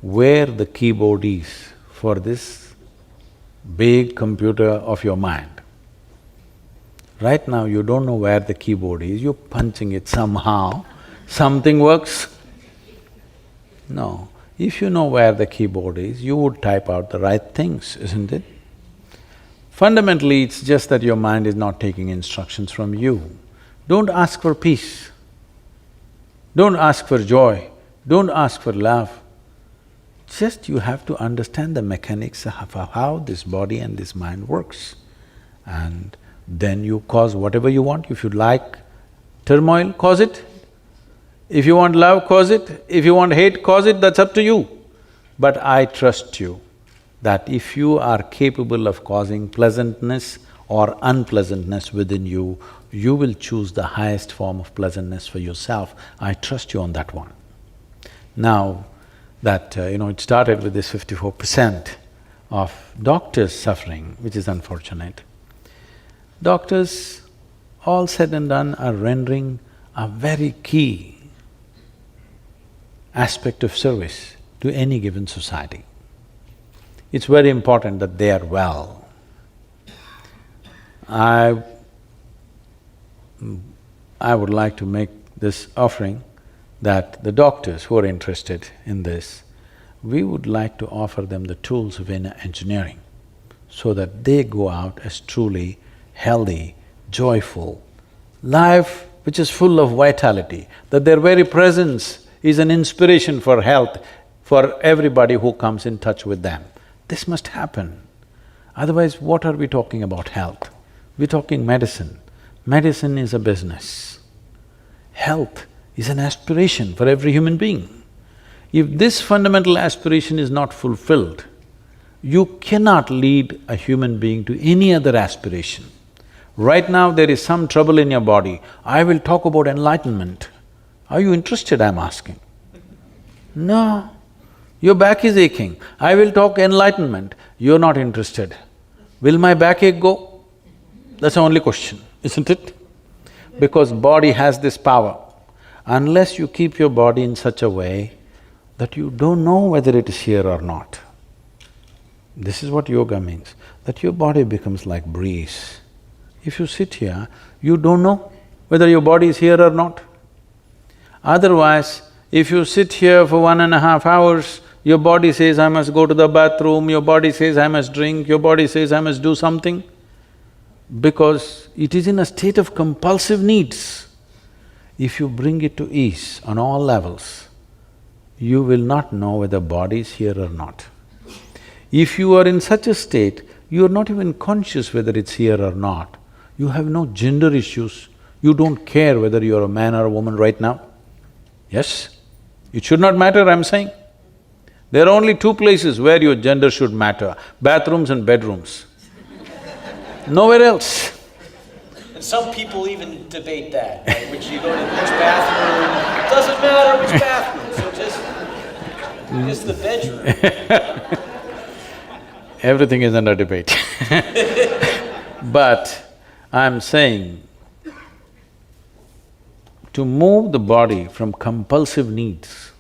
where the keyboard is for this big computer of your mind. Right now, you don't know where the keyboard is, you're punching it somehow, something works. No, if you know where the keyboard is, you would type out the right things, isn't it? Fundamentally, it's just that your mind is not taking instructions from you. Don't ask for peace. Don't ask for joy. Don't ask for love. Just you have to understand the mechanics of how this body and this mind works. And then you cause whatever you want. If you like turmoil, cause it. If you want love, cause it. If you want hate, cause it, that's up to you. But I trust you that if you are capable of causing pleasantness or unpleasantness within you, you will choose the highest form of pleasantness for yourself. I trust you on that one. Now that, it started with this 54% of doctors suffering, which is unfortunate. Doctors, all said and done, are rendering a very key aspect of service to any given society. It's very important that they are well. I would like to make this offering that the doctors who are interested in this, we would like to offer them the tools of inner engineering so that they go out as truly healthy, joyful, life which is full of vitality, that their very presence is an inspiration for health for everybody who comes in touch with them. This must happen. Otherwise, what are we talking about health? We're talking medicine. Medicine is a business. Health is an aspiration for every human being. If this fundamental aspiration is not fulfilled, you cannot lead a human being to any other aspiration. Right now there is some trouble in your body, I will talk about enlightenment. Are you interested, I'm asking? No. Your back is aching, I will talk enlightenment, you're not interested. Will my backache go? That's the only question, isn't it? Because body has this power. Unless you keep your body in such a way that you don't know whether it is here or not. This is what yoga means, that your body becomes like breeze. If you sit here, you don't know whether your body is here or not. Otherwise, if you sit here for 1.5 hours, your body says, I must go to the bathroom, your body says, I must drink, your body says, I must do something, because it is in a state of compulsive needs. If you bring it to ease on all levels, you will not know whether body is here or not. If you are in such a state, you are not even conscious whether it's here or not. You have no gender issues, you don't care whether you are a man or a woman right now. Yes? It should not matter, I'm saying. There are only two places where your gender should matter, bathrooms and bedrooms. Nowhere else. And some people even debate that, right? Which you go to which bathroom, doesn't matter which bathroom, so just the bedroom. Everything is under debate. But I'm saying, to move the body from compulsive needs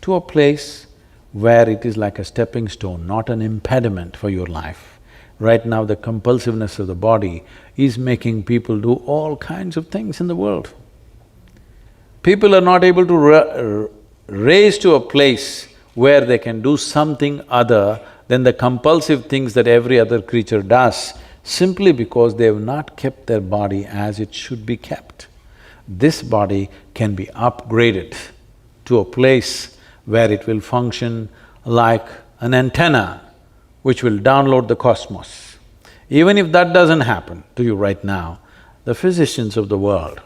to a place where it is like a stepping stone, not an impediment for your life. Right now, the compulsiveness of the body is making people do all kinds of things in the world. People are not able to raise to a place where they can do something other than the compulsive things that every other creature does, simply because they have not kept their body as it should be kept. This body can be upgraded to a place where it will function like an antenna which will download the cosmos. Even if that doesn't happen to you right now, the physicians of the world,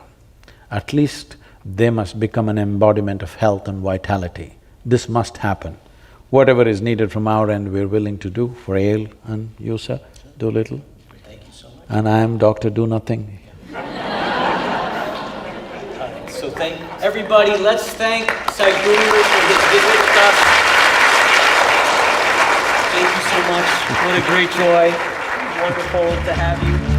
at least they must become an embodiment of health and vitality. This must happen. Whatever is needed from our end, we're willing to do for Yale and you, sir, Doolittle. Thank you so much. And I am Dr. Do Nothing. So thank everybody, let's thank Sadhguru for his visit with us. Thank you so much, what a great joy, wonderful to have you.